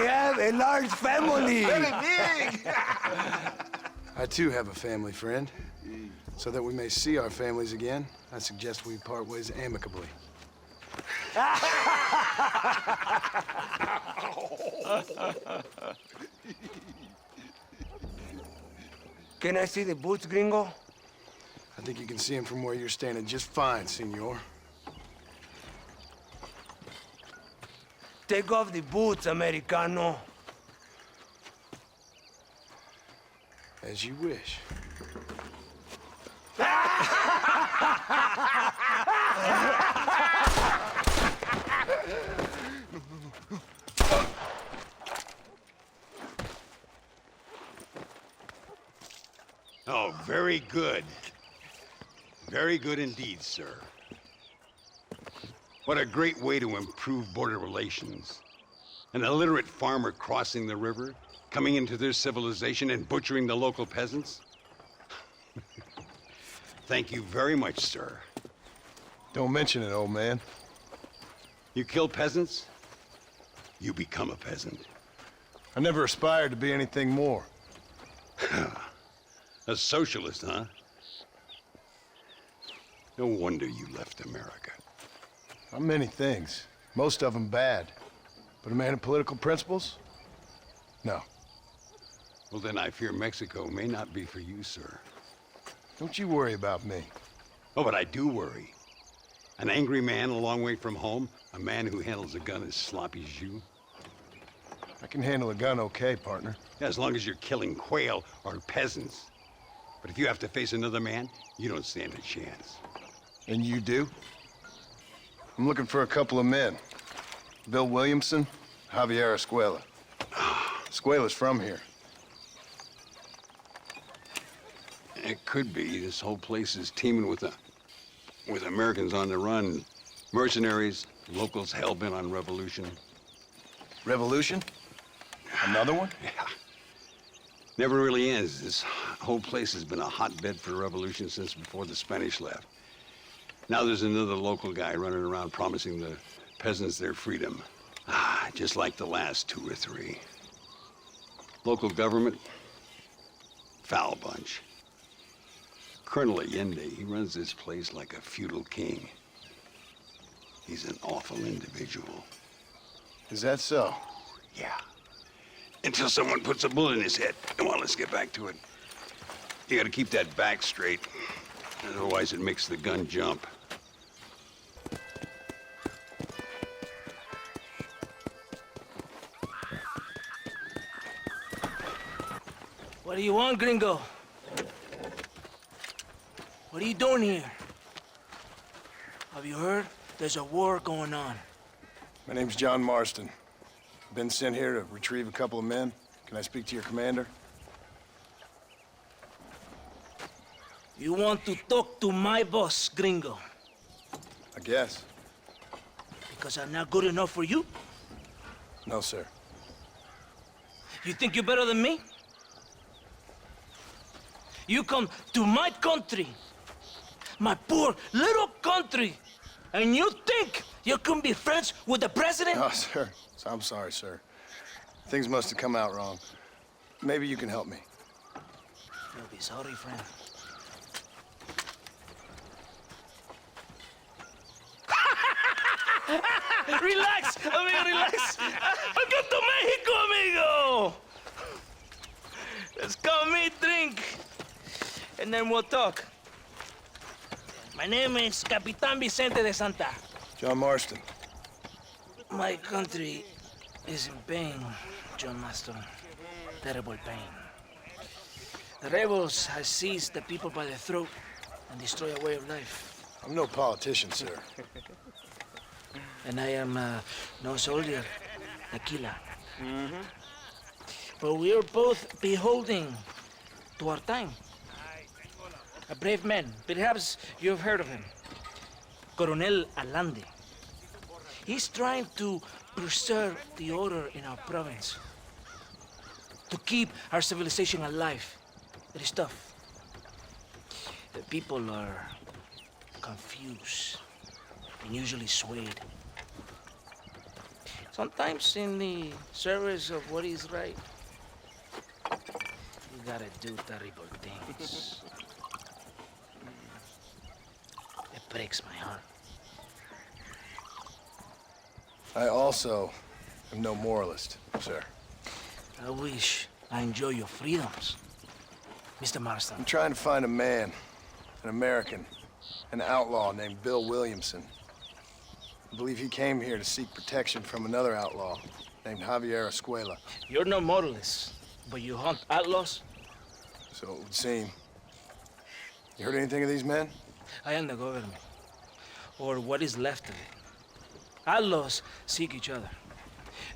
S20: have a large family.
S6: Very big. I, too, have a family friend. So that we may see our families again, I suggest we part ways amicably.
S20: Can I see the boots, gringo?
S6: I think you can see him from where you're standing just fine, senor.
S20: Take off the boots, Americano.
S6: As you wish.
S21: Oh, very good. Very good indeed, sir. What a great way to improve border relations. An illiterate farmer crossing the river, coming into their civilization and butchering the local peasants. Thank you very much, sir.
S6: Don't mention it, old man.
S21: You kill peasants, you become a peasant.
S6: I never aspired to be anything more.
S21: A socialist, huh? No wonder you left America.
S6: I'm many things, most of them bad. But a man of political principles? No.
S21: Well, then I fear Mexico may not be for you, sir.
S6: Don't you worry about me.
S21: Oh, but I do worry. An angry man a long way from home, a man who handles a gun as sloppy as you.
S6: I can handle a gun okay, partner.
S21: Yeah, as long as you're killing quail or peasants. But if you have to face another man, you don't stand a chance.
S6: And you do? I'm looking for a couple of men. Bill Williamson, Javier Escuela. Escuela's from here.
S21: It could be. This whole place is teeming with Americans on the run. Mercenaries, locals hell-bent on revolution.
S6: Revolution? Another one?
S21: Yeah. Never really ends. This whole place has been a hotbed for revolution since before the Spanish left. Now there's another local guy running around promising the peasants their freedom. Just like the last 2 or 3. Local government, foul bunch. Colonel Allende, he runs this place like a feudal king. He's an awful individual.
S6: Is that so?
S21: Yeah. Until someone puts a bullet in his head. Come on, let's get back to it. You gotta keep that back straight. Otherwise it makes the gun jump.
S15: do you want, gringo? What are you doing here? Have you heard? There's a war going on.
S6: My name's John Marston. Been sent here to retrieve a couple of men. Can I speak to your commander?
S15: You want to talk to my boss, gringo?
S6: I guess.
S15: Because I'm not good enough for you?
S6: No, sir.
S15: You think you're better than me? You come to my country, my poor little country, and you think you can be friends with the president?
S6: Oh, sir. I'm sorry, sir. Things must have come out wrong. Maybe you can help me.
S15: You'll be sorry, friend. Relax, amigo, relax. Welcome to Mexico, amigo. Let's come eat, drink, and then we'll talk. My name is Capitan Vicente de Santa.
S6: John Marston.
S15: My country is in pain, John Marston. Terrible pain. The rebels have seized the people by the throat and destroy a way of life.
S6: I'm no politician, sir.
S15: And I am no soldier, a killer. But we are both beholding to our time. A brave man. Perhaps you've heard of him. Coronel Allende. He's trying to preserve the order in our province. To keep our civilization alive. It is tough. The people are confused and usually swayed. Sometimes in the service of what is right, you gotta do terrible things. It breaks my heart.
S6: I also am no moralist, sir.
S15: I wish I enjoy your freedoms, Mr. Marston.
S6: I'm trying to find a man, an American, an outlaw named Bill Williamson. I believe he came here to seek protection from another outlaw named Javier Escuela.
S15: You're no moralist, but you hunt outlaws?
S6: So it would seem. You heard anything of these men?
S15: I am the government, or what is left of it. Outlaws seek each other.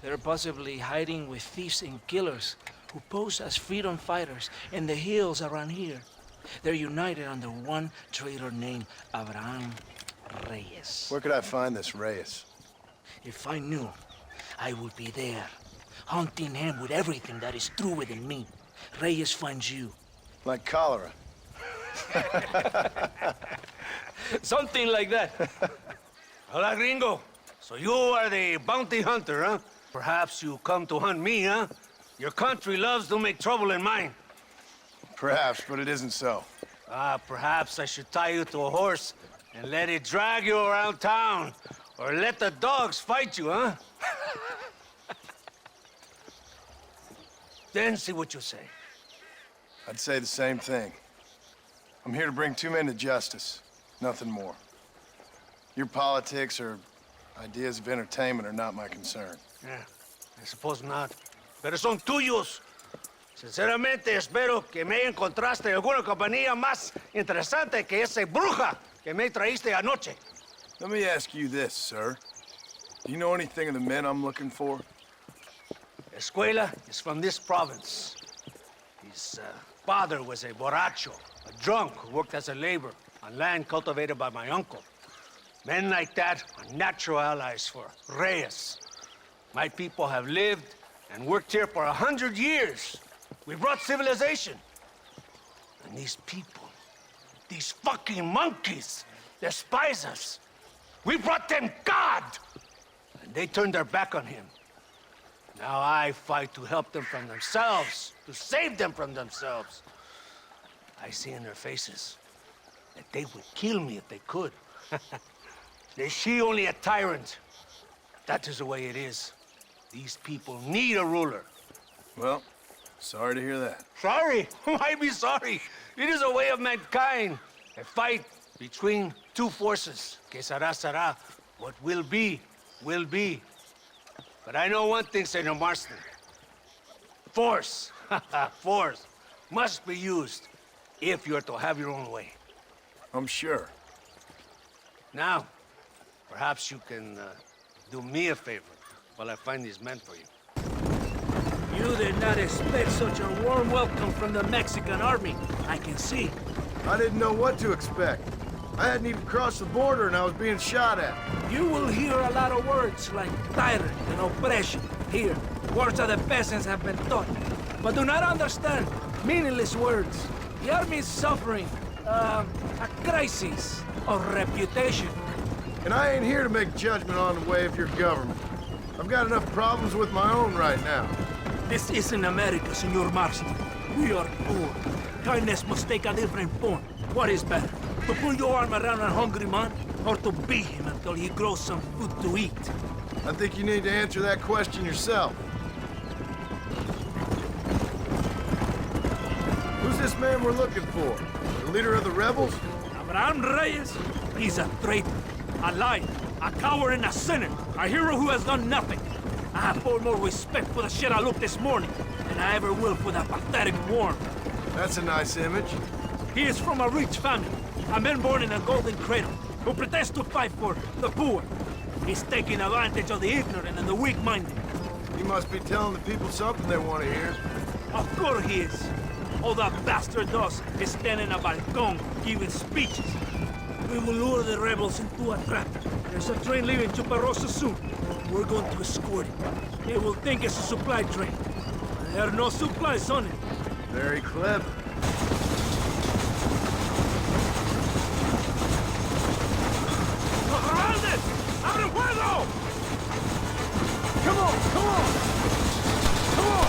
S15: They're possibly hiding with thieves and killers who pose as freedom fighters in the hills around here. They're united under one traitor named Abraham Reyes.
S6: Where could I find this Reyes?
S15: If I knew, I would be there, hunting him with everything that is true within me. Reyes finds you.
S6: Like cholera.
S15: Something like that.
S20: Hola, gringo. So you are the bounty hunter, huh? Perhaps you come to hunt me, huh? Your country loves to make trouble in mine.
S6: Perhaps, but it isn't so.
S20: Perhaps I should tie you to a horse and let it drag you around town. Or let the dogs fight you, huh? Then see what you say.
S6: I'd say the same thing. I'm here to bring two men to justice, nothing more. Your politics or ideas of entertainment are not my concern.
S20: Yeah, I suppose not. Pero son tuyos. Sinceramente, espero que me encontraste alguna compañía más interesante que esa bruja que me traíste anoche.
S6: Let me ask you this, sir. Do you know anything of the men I'm looking for?
S20: Escuela is from this province. His father was a borracho, a drunk who worked as a laborer on land cultivated by my uncle. Men like that are natural allies for Reyes. My people have lived and worked here for 100 years. We brought civilization. And these people, these fucking monkeys, despise us. We brought them God! And they turned their back on him. Now I fight to help them from themselves, to save them from themselves. I see in their faces that they would kill me if they could. They see only a tyrant. That is the way it is. These people need a ruler.
S6: Well, sorry to hear that.
S20: Sorry? Why be sorry? It is a way of mankind. A fight between two forces. Que será, será. What will be, will be. But I know one thing, Senor Marston. Force. Force.
S16: must be used if you're to have your own way.
S20: I'm sure.
S16: Now, perhaps you can do me a favor while I find these men for you. You did not expect such a warm welcome from the Mexican army, I can see.
S6: I didn't know what to expect. I hadn't even crossed the border and I was being shot at.
S15: You will hear a lot of words like tyrant and oppression. Here, words that the peasants have been taught, but do not understand. Meaningless words. The army is suffering a crisis of reputation.
S6: And I ain't here to make judgment on the way of your government. I've got enough problems with my own right now.
S15: This isn't America, Senor Marston. We are poor. Kindness must take a different form. What is better? To put your arm around a hungry man, or to beat him until he grows some food to eat?
S6: I think you need to answer that question yourself. Who's this man we're looking for? The leader of the rebels?
S15: Abraham Reyes? He's a traitor, a liar, a coward and a sinner. A hero who has done nothing. I have far more respect for the shit I looked this morning than I ever will for that pathetic worm.
S6: That's a nice image.
S15: He is from a rich family, a man born in a golden cradle, who pretends to fight for the poor. He's taking advantage of the ignorant and the weak-minded.
S6: He must be telling the people something they want to hear.
S15: Of course he is. All that bastard does is stand in a balcon giving speeches. We will lure the rebels into a trap. There's a train leaving Chuparosa soon. We're going to escort it. They will think it's a supply train. There are no supplies on it.
S6: Very clever.
S15: Around it! ¡Abre fuego!
S6: Come on, come on! Come on!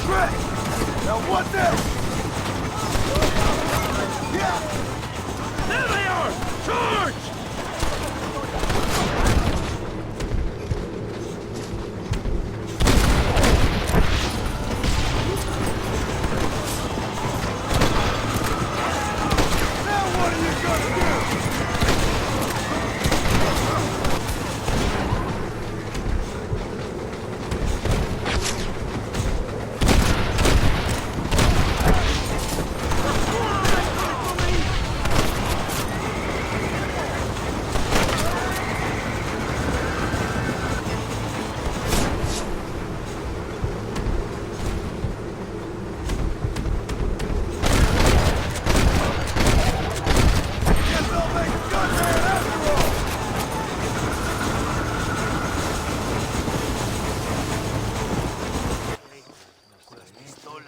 S6: Great! Now what now? Yeah!
S15: There they are! Charge!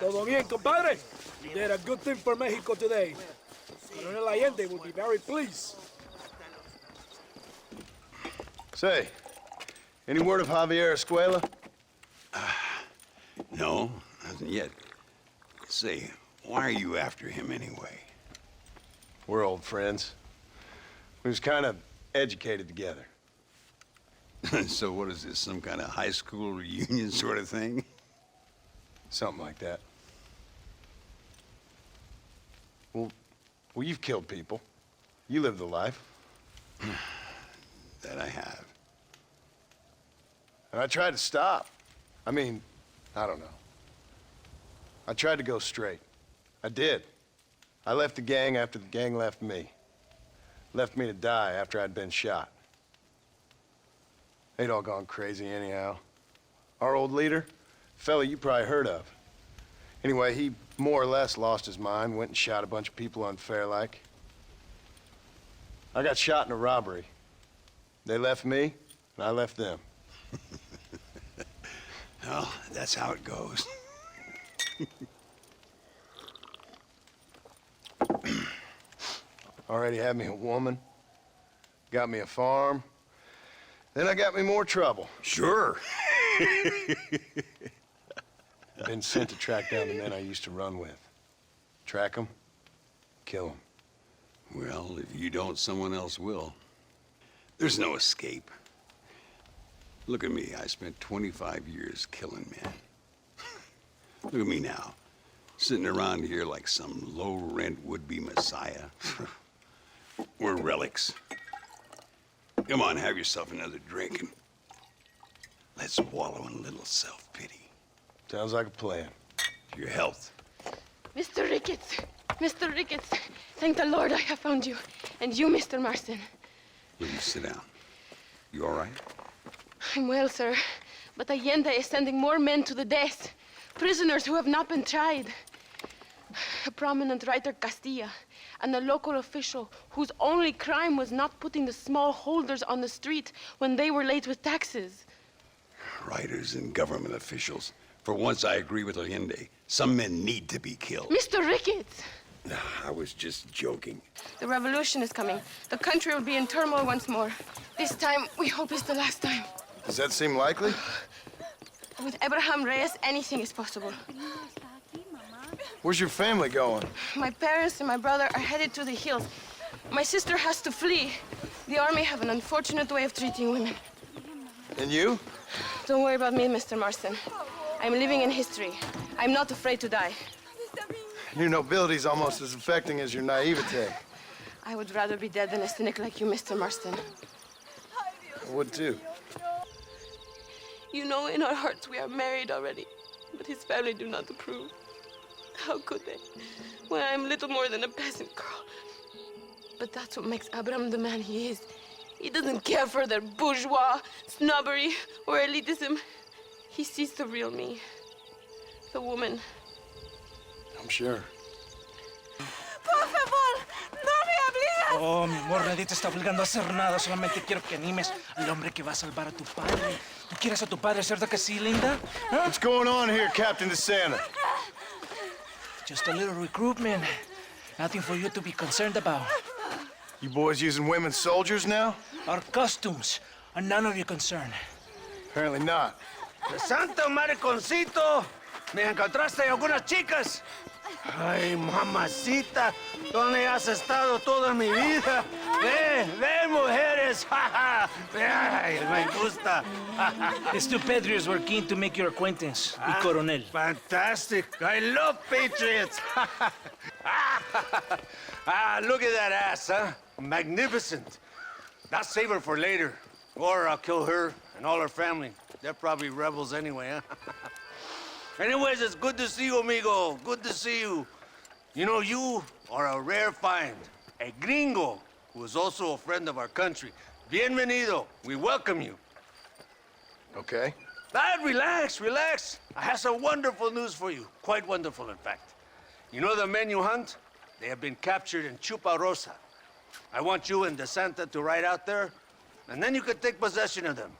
S15: Todo bien, compadre? You did a good thing for Mexico today. Colonel Allende will be very pleased.
S6: Say, any word of Javier Escuela?
S21: No, hasn't yet. Say, why are you after him anyway?
S6: We're old friends. We was kind of educated together.
S21: So what is this, some kind of high school reunion sort of thing?
S6: Something like that. Well, you've killed people. You lived the life.
S21: That I have.
S6: And I tried to stop. I mean, I don't know. I tried to go straight. I did. I left the gang after the gang left me. Left me to die after I'd been shot. They'd all gone crazy anyhow. Our old leader, fella you probably heard of. Anyway, he more or less lost his mind, went and shot a bunch of people unfair like. I got shot in a robbery. They left me, and I left them.
S21: Well, that's how it goes.
S6: Already had me a woman, got me a farm, then I got me more trouble.
S21: Sure.
S6: Been sent to track down the men I used to run with. Track them, kill them.
S21: Well, if you don't, someone else will. There's no escape. Look at me. I spent 25 years killing men. Look at me now, sitting around here like some low-rent would-be messiah. We're relics. Come on, have yourself another drink. Let's wallow in a little self-pity.
S6: Sounds like a plan.
S21: For your health.
S3: Mr. Ricketts, Mr. Ricketts, thank the Lord I have found you. And you, Mr. Marston.
S21: Will you sit down? You all right?
S3: I'm well, sir. But Allende is sending more men to the death. Prisoners who have not been tried. A prominent writer, Castilla, and a local official whose only crime was not putting the small holders on the street when they were late with taxes.
S21: Writers and government officials. For once, I agree with Allende. Some men need to be killed.
S3: Mr. Ricketts!
S21: I was just joking.
S3: The revolution is coming. The country will be in turmoil once more. This time, we hope it's the last time.
S6: Does that seem likely?
S3: With Abraham Reyes, anything is possible.
S6: Where's your family going?
S3: My parents and my brother are headed to the hills. My sister has to flee. The army have an unfortunate way of treating women.
S6: And you?
S3: Don't worry about me, Mr. Marston. I'm living in history. I'm not afraid to die.
S6: Your nobility's almost as affecting as your naivete.
S3: I would rather be dead than a cynic like you, Mr. Marston.
S6: I would too.
S3: You know, in our hearts we are married already, but his family do not approve. How could they, when I'm little more than a peasant girl? But that's what makes Abraham the man he is. He doesn't care for their bourgeois, snobbery, or elitism. He sees the real me, the woman.
S6: I'm sure.
S3: Por favor, no me obligas.
S15: Oh, mi amor, nadie te está obligando a hacer nada. Solamente quiero que animes al hombre que va a salvar a tu padre. ¿Tú quieres a tu padre, cierto que sí, linda? ¿Ah?
S6: What's going on here, Captain DeSanta?
S15: Just a little recruitment. Nothing for you to be concerned about.
S6: You boys using women soldiers now?
S15: Our costumes are none of your concern.
S6: Apparently not.
S20: ¡Santo mariconcito! ¿Me encontraste algunas chicas? Ay, mamacita, ¿dónde has estado toda mi vida? Ve, mujeres, ay, me gusta.
S15: These two patriots were keen to make your acquaintance, the Coronel.
S20: Fantastic, I love patriots. Look at that ass, huh? Magnificent. I'll save her for later, or I'll kill her and all her family. They're probably rebels anyway, huh? Anyways, it's good to see you, amigo. Good to see you. You know, you are a rare find. A gringo, who is also a friend of our country. Bienvenido. We welcome you.
S6: Okay.
S20: Relax, relax. I have some wonderful news for you. Quite wonderful, in fact. You know the men you hunt? They have been captured in Chuparosa. I want you and DeSanta to ride out there, and then you can take possession of them.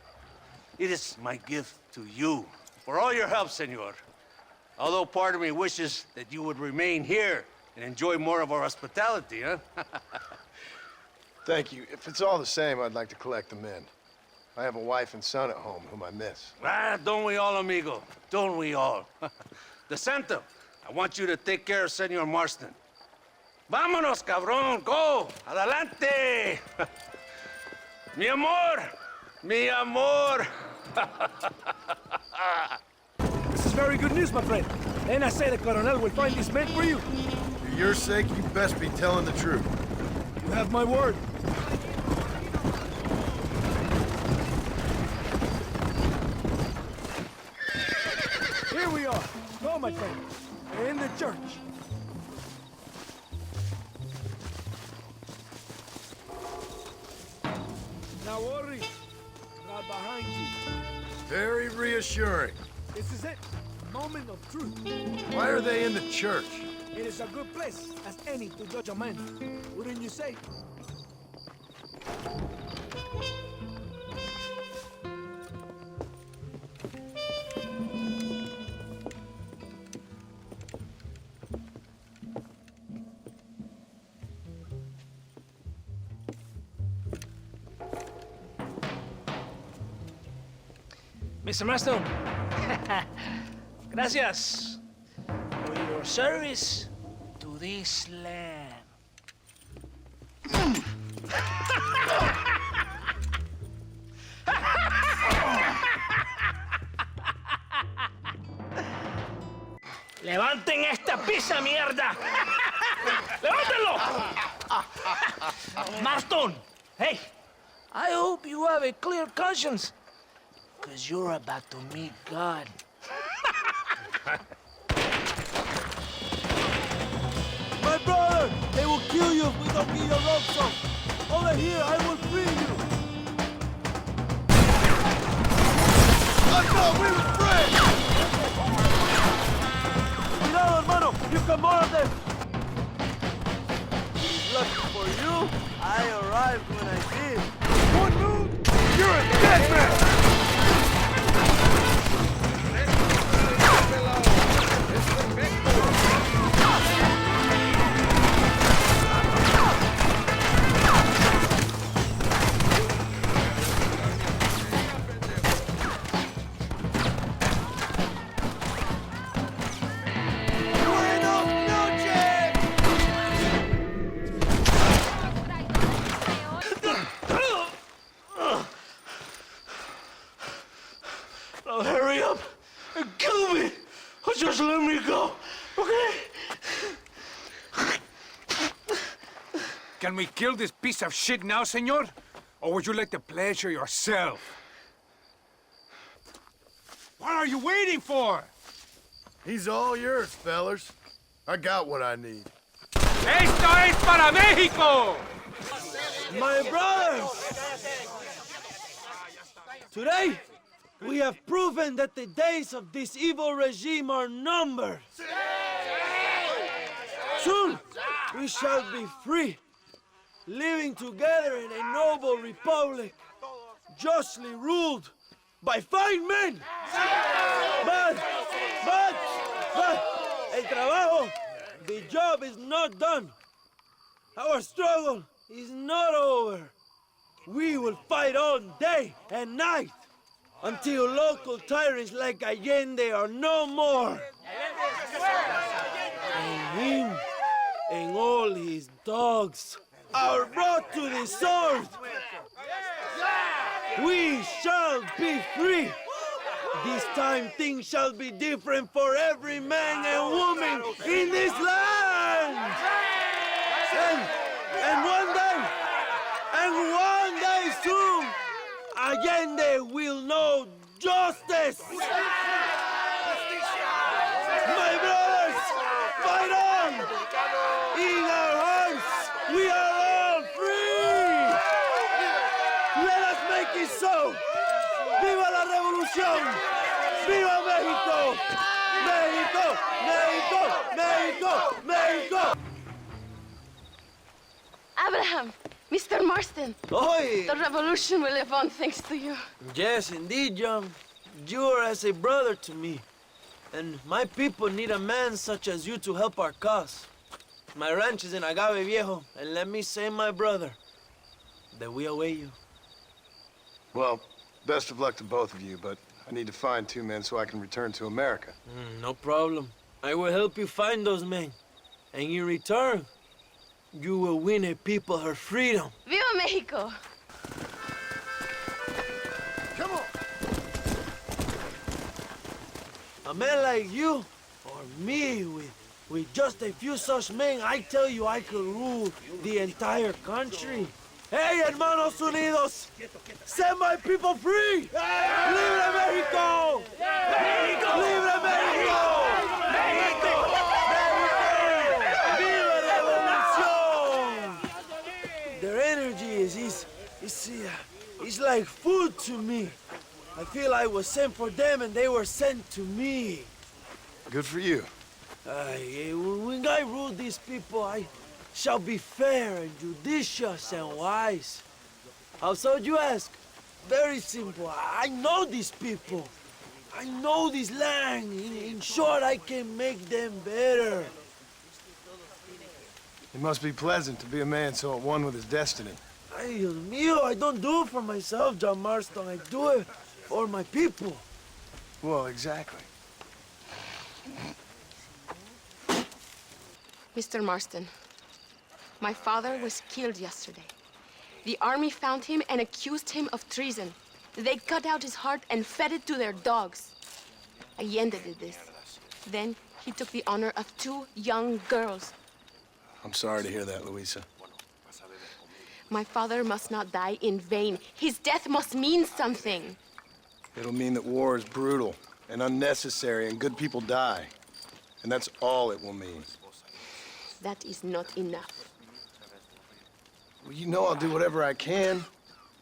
S20: It is my gift to you for all your help, senor. Although part of me wishes that you would remain here and enjoy more of our hospitality, huh?
S6: Thank you. If it's all the same, I'd like to collect the men. I have a wife and son at home whom I miss.
S20: Don't we all, amigo? Don't we all? DeSanta, I want you to take care of Senor Marston. Vámonos, cabrón, go! Adelante! Mi amor! Mi amor!
S16: This is very good news, my friend. And I say the Coronel will find these men for you.
S6: For your sake, you best be telling the truth.
S16: You have my word. Here we are. Go, my friend. In the church. Now, worry. Right behind you.
S6: Very reassuring.
S16: This is it. Moment of truth.
S6: Why are they in the church?
S16: It is a good place as any to judge a man. Wouldn't you say?
S15: Mr. Marston, gracias for your service to this land. ¡Levanten esta pizza, mierda! ¡Levántenlo! Marston, hey, I hope you have a clear conscience. 'Cause you're about to meet God.
S20: My brother! They will kill you if we don't get your ropes off! Over here, I will free you!
S6: I thought we were friends!
S20: Cuidado, hermano! You got more of them! Lucky for you, I arrived when I did. One move, you're a dead man!
S15: Now hurry up and kill me! Or just let me go, okay?
S5: Can we kill this piece of shit now, senor? Or would you like the pleasure yourself? What are you waiting for?
S6: He's all yours, fellers. I got what I need.
S5: ¡Esto es para México!
S20: My brothers! Today, we have proven that the days of this evil regime are numbered. Soon, we shall be free, living together in a noble republic, justly ruled by fine men. But, el trabajo, the job is not done. Our struggle is not over. We will fight all day and night until local tyrants like Allende are no more. And him and all his dogs are brought to the sword. We shall be free. This time things shall be different for every man and woman in this land. And one day soon, Allende will know justice. My brothers, fight on! In our hearts, we are all free! Let us make it so! ¡Viva la revolución! ¡Viva México! ¡México! ¡México! ¡México! ¡México!
S3: Abraham, Mr. Marston.
S20: Oi!
S3: The revolution will live on thanks to you.
S20: Yes, indeed, John. You are as a brother to me. And my people need a man such as you to help our cause. My ranch is in Agave Viejo, and let me say, my brother, that we await you.
S6: Well, best of luck to both of you, but I need to find 2 men so I can return to America.
S20: No problem. I will help you find those men. And in return, you will win a people her freedom.
S3: Viva Mexico!
S6: Come on!
S20: A man like you, or me, with just a few such men, I tell you I could rule the entire country. Hey, hermanos unidos! Set my people free! Libre Mexico! Mexico! Libre Mexico! Mexico! Viva Revolución! Their energy is like food to me. I feel I was sent for them and they were sent to me.
S6: Good for you.
S20: When I rule these people, I shall be fair and judicious and wise. How so, you ask? Very simple. I know these people. I know this land. In short, I can make them better.
S6: It must be pleasant to be a man so at one with his destiny.
S20: Ay, Dios mío, I don't do it for myself, John Marston. I do it for my people.
S6: Well, exactly.
S3: Mr. Marston, my father was killed yesterday. The army found him and accused him of treason. They cut out his heart and fed it to their dogs. Allende did this. Then he took the honor of 2 young girls.
S6: I'm sorry to hear that, Luisa.
S3: My father must not die in vain. His death must mean something.
S6: It'll mean that war is brutal and unnecessary and good people die. And that's all it will mean.
S3: That is not enough.
S6: Well, you know I'll do whatever I can,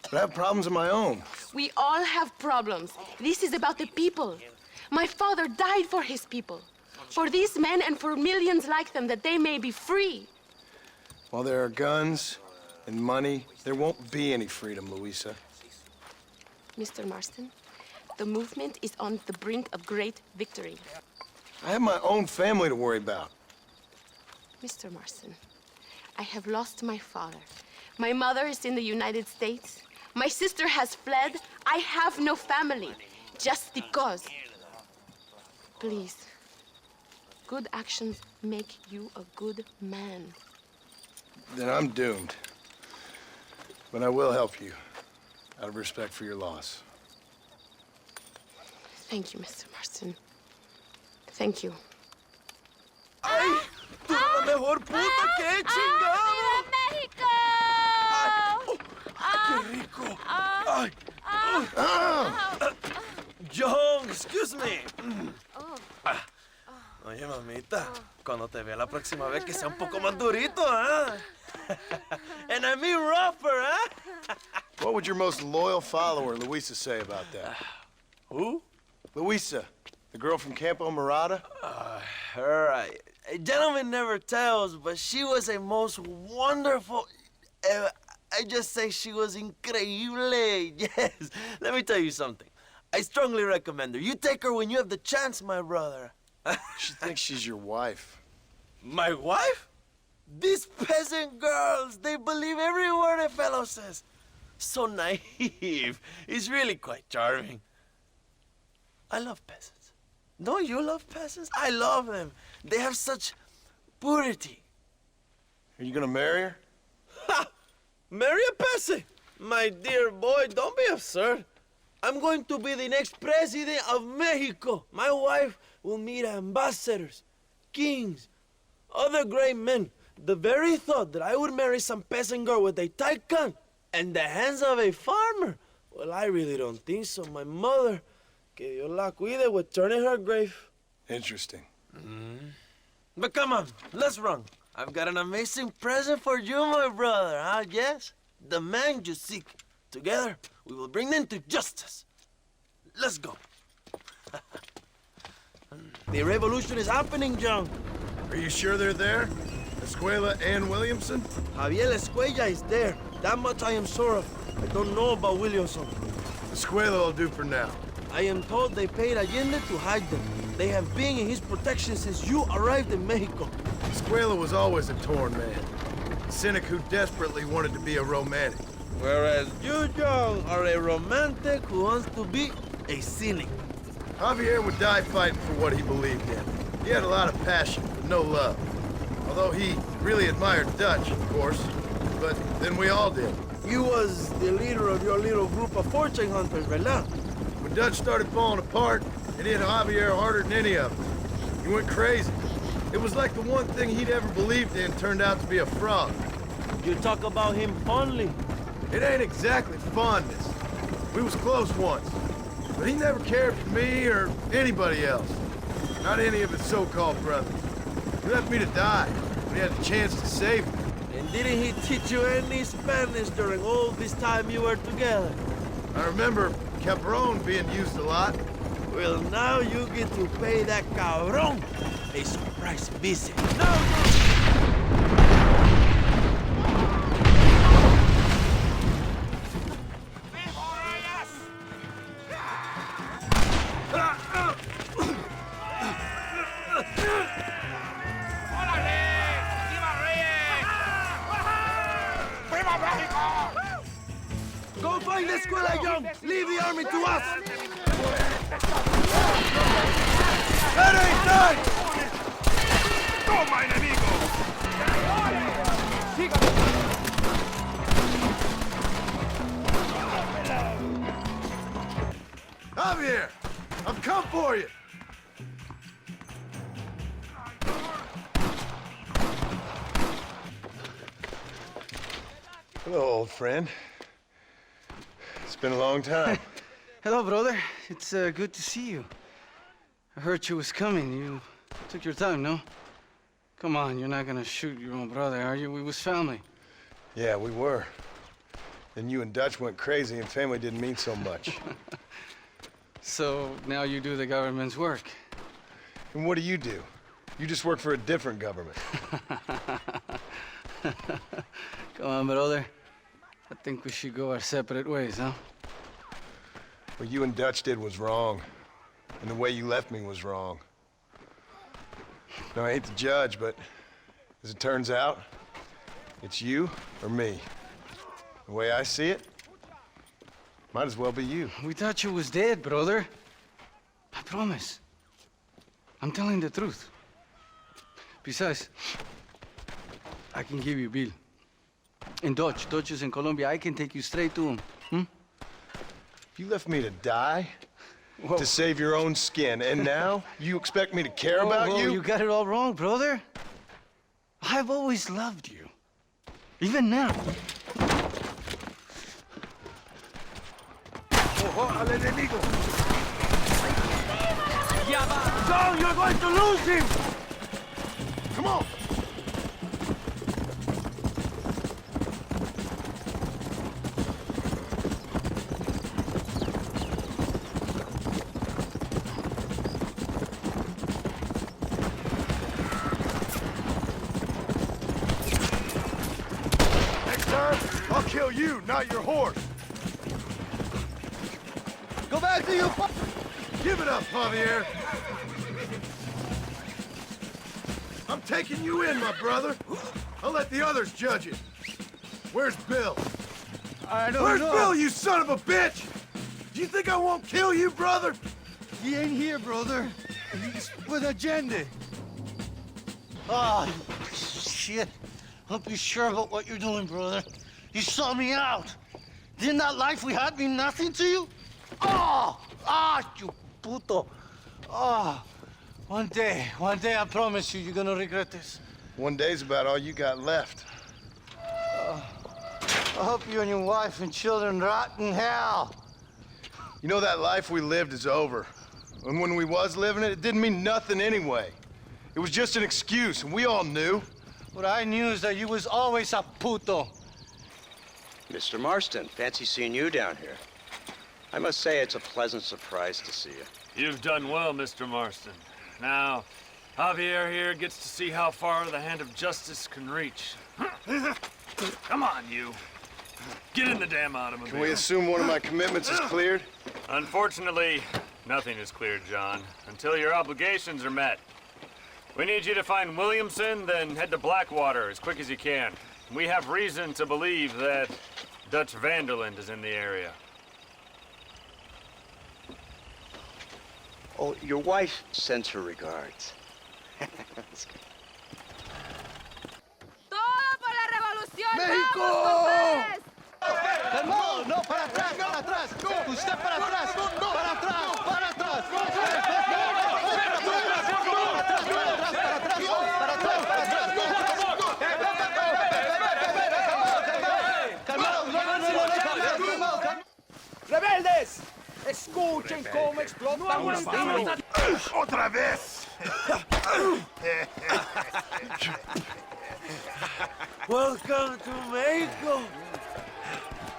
S6: but I have problems of my own.
S3: We all have problems. This is about the people. My father died for his people. For these men and for millions like them, that they may be free.
S6: While there are guns and money, there won't be any freedom, Luisa.
S3: Mr. Marston, the movement is on the brink of great victory.
S6: I have my own family to worry about.
S3: Mr. Marston, I have lost my father. My mother is in the United States. My sister has fled. I have no family, just because. Please, good actions make you a good man.
S6: Then I'm doomed. But I will help you, out of respect for your loss.
S3: Thank you, Mr. Marston. Thank you.
S20: ¡Ay! ¡Tú eres la mejor puta! ¡Qué chingado!
S9: ¡México!
S20: ¡Qué rico! ¡Ay! John, excuse me. Oye, mamita, cuando te vea la próxima vez que sea un poco más durito, ¿ah? And I mean rougher, ¿ah?
S6: What would your most loyal follower, Luisa, say about that?
S20: Who?
S6: Luisa, the girl from Campo Morada?
S20: Her, a gentleman never tells, but she was a most wonderful... I just say she was increíble. Yes. Let me tell you something. I strongly recommend her. You take her when you have the chance, my brother.
S6: She thinks she's your wife.
S20: My wife? These peasant girls, they believe every word a fellow says. So naive. It's really quite charming. I love peasants. Don't you love peasants? I love them. They have such purity.
S6: Are you gonna marry her?
S20: Ha! Marry a peasant? My dear boy, don't be absurd. I'm going to be the next president of Mexico. My wife will meet ambassadors, kings, other great men. The very thought that I would marry some peasant girl with a tight gun and the hands of a farmer, well, I really don't think so. My mother, que Dios la cuide, would turn in her grave.
S6: Interesting.
S20: But come on, let's run. I've got an amazing present for you, my brother, huh? Yes? The man you seek. Together, we will bring them to justice. Let's go. The revolution is happening, John.
S6: Are you sure they're there? Escuela and Williamson?
S20: Javier Escuella is there. That much I am sure of. I don't know about Williamson.
S6: Escuela will do for now.
S20: I am told they paid Allende to hide them. They have been in his protection since you arrived in Mexico.
S6: Escuela was always a torn man. A cynic who desperately wanted to be a romantic.
S20: Whereas you, John, are a romantic who wants to be a cynic.
S6: Javier would die fighting for what he believed in. He had a lot of passion, but no love. Although he really admired Dutch, of course. But then we all did.
S20: You was the leader of your little group of fortune hunters, ¿verdad?
S6: When Dutch started falling apart, it hit Javier harder than any of us. He went crazy. It was like the one thing he'd ever believed in turned out to be a fraud.
S20: You talk about him fondly.
S6: It ain't exactly fondness. We was close once. But he never cared for me or anybody else. Not any of his so-called brothers. He left me to die when he had the chance to save me.
S20: And didn't he teach you any Spanish during all this time you were together?
S6: I remember Cabron being used a lot.
S20: Well, now you get to pay that cabron a surprise visit. Go find the escuela, Young! Leave the army to us!
S6: That ain't done!
S5: ¡Toma, enemigo!
S6: Javier! I've come for you! Hello, old friend. It's been a long time.
S10: Hello, brother. it's good to see you. I heard you was coming. You took your time, no? Come on, you're not gonna shoot your own brother, are you? We was family.
S6: Yeah, we were. Then you and Dutch went crazy and family didn't mean so much.
S10: So now you do the government's work.
S6: And what do? You just work for a different government.
S10: Come on, brother. I think we should go our separate ways, huh?
S6: What you and Dutch did was wrong. And the way you left me was wrong. Now, I hate to judge, but as it turns out, it's you or me. The way I see it, might as well be you.
S10: We thought you was dead, brother. I promise. I'm telling the truth. Besides, I can give you a bill. In Dutch. Dutch is in Colombia. I can take you straight to him.
S6: You left me to die? Whoa. To save your own skin, and now you expect me to care about you?
S10: You got it all wrong, brother. I've always loved you. Even now.
S20: Al enemigo! Go! You're going to lose him! Come on!
S6: Next time, I'll kill you, not your horse.
S20: Go back to your...
S6: Give it up, Javier. I'm taking you in, my brother. I'll let the others judge it. Where's Bill?
S20: I don't
S6: Where's
S20: know.
S6: Bill, you son of a bitch? Do you think I won't kill you, brother?
S20: He ain't here, brother. He's with Agenda.
S22: Oh, shit. Hope you're sure about what you're doing, brother. You saw me out. Didn't that life we had mean nothing to you? Oh! Ah, you puto. Oh, one day, I promise you, you're gonna regret this.
S6: One day's about all you got left.
S22: I hope you and your wife and children rot in hell.
S6: You know, that life we lived is over. And when we was living it, it didn't mean nothing anyway. It was just an excuse, and we all knew.
S22: What I knew is that you was always a puto.
S23: Mr. Marston, fancy seeing you down here. I must say it's a pleasant surprise to see you.
S24: You've done well, Mr. Marston. Now, Javier here gets to see how far the hand of justice can reach. Come on, you. Get in the damn automobile.
S6: Can we assume one of my commitments is cleared?
S24: Unfortunately, nothing is cleared, John, until your obligations are met. We need you to find Williamson, then head to Blackwater as quick as you can. We have reason to believe that Dutch Vanderland is in the area.
S23: Oh, your wife sends her regards.
S9: ¡Todo por la revolución!
S20: ¡México!
S22: ¡Calmado! ¡No! ¡Para atrás! ¡Para atrás! ¡Usted para atrás! ¡Para atrás! ¡Para atrás!
S20: ¡Rebeldes! ¡Escuchen cómo explotan los tiros!
S6: ¡Otra vez!
S20: Welcome to Mexico.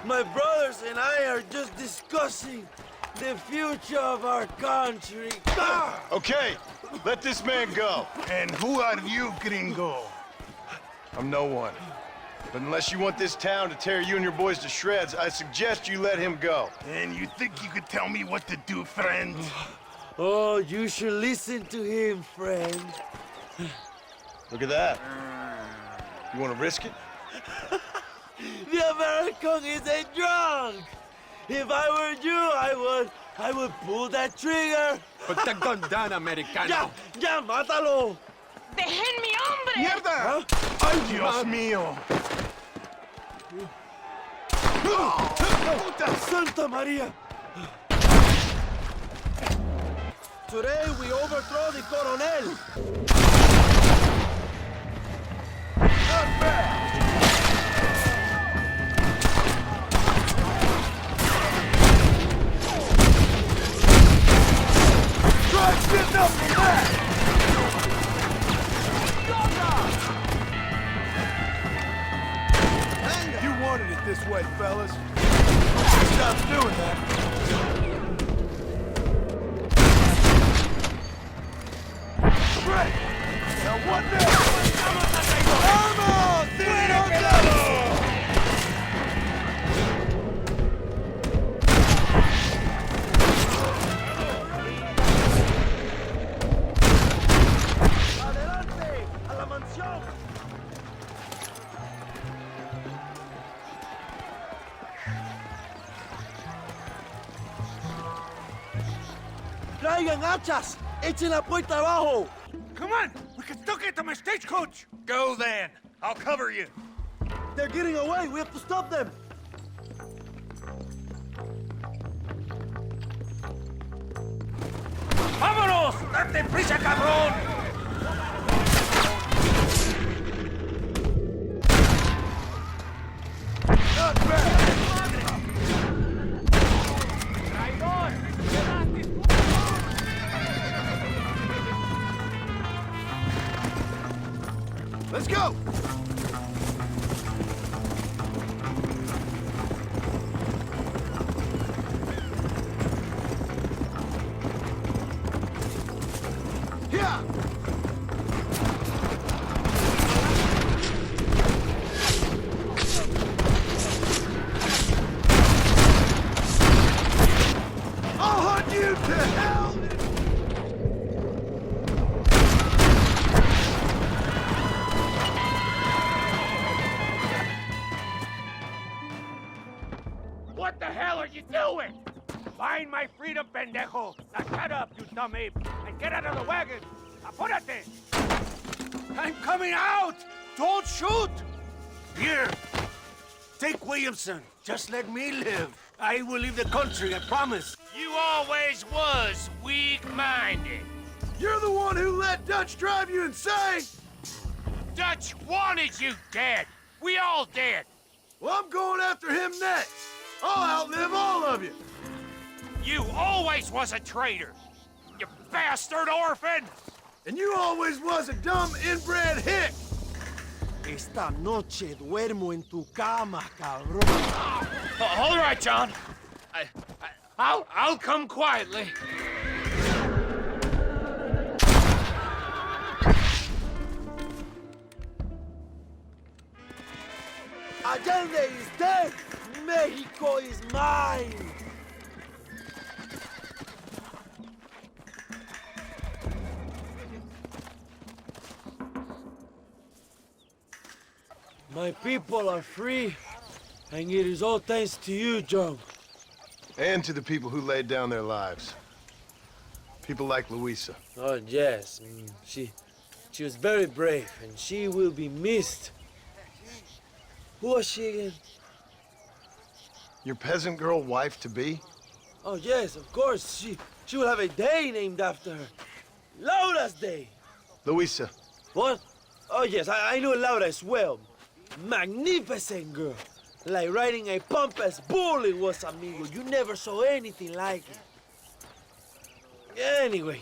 S20: My brothers and I are just discussing the future of our country.
S6: Okay, let this man go.
S20: And who are you, gringo?
S6: I'm no one. But unless you want this town to tear you and your boys to shreds, I suggest you let him go.
S20: And you think you could tell me what to do, friend? Oh, you should listen to him, friend.
S6: Look at that. You want to risk it?
S20: The American is a drunk. If I were you, I would pull that trigger.
S25: Put the gun down, Americano.
S20: Ya, mátalo.
S3: ¡Dejen mi hombre!
S20: ¡Mierda! ¡Ay, Dios mío! ¡Puta Santa María! Today we overthrow the Coronel. Not bad. ain't getting up from that! You wanted it this way, fellas. Stop doing that. Great! Now what next? ¡Vamos! ¡Tiro!
S1: ¡Traigan hachas! ¡Echen la puerta abajo!
S16: Come on! We can still get to my stagecoach! Go then! I'll cover you!
S1: They're getting away! We have to stop them!
S16: ¡Vámonos! ¡Date prisa, cabrón!
S20: Not bad! Let's go! Yeah! I'll hunt you to hell!
S16: What the hell are you doing? Find my freedom, pendejo! Now shut up, you dumb ape, and get out of the wagon! Apúrate! I'm coming out! Don't shoot! Here! Take Williamson. Just let me live. I will leave the country, I promise.
S18: You always was weak-minded.
S20: You're the one who let Dutch drive you insane!
S18: Dutch wanted you dead. We all did.
S20: Well, I'm going after him next. I'll outlive all of you.
S18: You always was a traitor. You bastard orphan.
S20: And you always was a dumb inbred hick.
S1: Esta noche duermo en tu cama, cabrón.
S18: All right, John. I'll come quietly.
S1: Allende is dead! Mexico is mine! My people are free, and it is all thanks to you, John.
S6: And to the people who laid down their lives. People like Luisa.
S1: Oh, yes. She was very brave, and she will be missed. Who was she again?
S6: Your peasant girl wife-to-be?
S1: Oh, yes, of course. She will have a day named after her. Laura's Day.
S6: Luisa.
S1: What? Oh, yes, I know Laura as well. Magnificent girl. Like riding a pompous bull it was, amigo. You never saw anything like it. Anyway,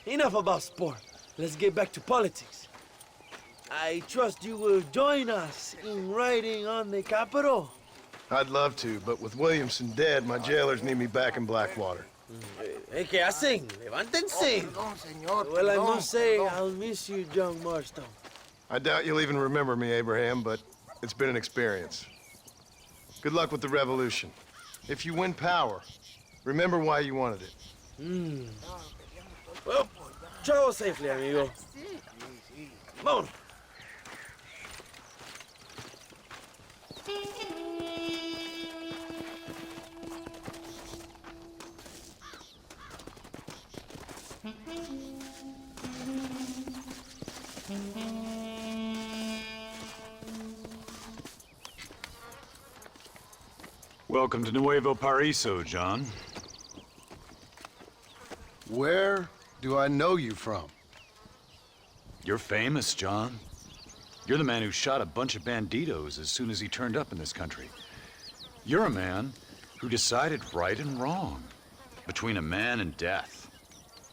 S1: enough about sport. Let's get back to politics. I trust you will join us in riding on the Capitol.
S6: I'd love to, but with Williamson dead, my jailers need me back in Blackwater.
S1: ¿Qué hacen? Levántense. Well, I must say, I'll miss you, John Marston.
S6: I doubt you'll even remember me, Abraham, but it's been an experience. Good luck with the revolution. If you win power, remember why you wanted it.
S1: Well, travel safely, amigo. Vámonos.
S17: Welcome to Nuevo Paraiso, John.
S6: Where do I know you from?
S17: You're famous, John. You're the man who shot a bunch of banditos as soon as he turned up in this country. You're a man who decided right and wrong, between a man and death.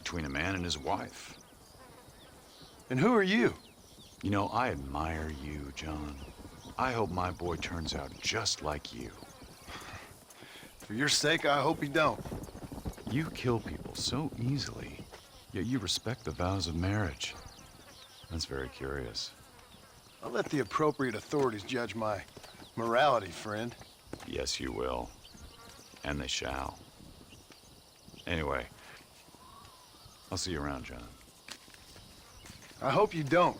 S17: between a man and his wife.
S6: And who are you?
S17: You know, I admire you, John. I hope my boy turns out just like you.
S6: For your sake, I hope he don't.
S17: You kill people so easily, yet you respect the vows of marriage. That's very curious.
S6: I'll let the appropriate authorities judge my morality, friend.
S17: Yes, you will. And they shall. Anyway, I'll see you around, John.
S6: I hope you don't.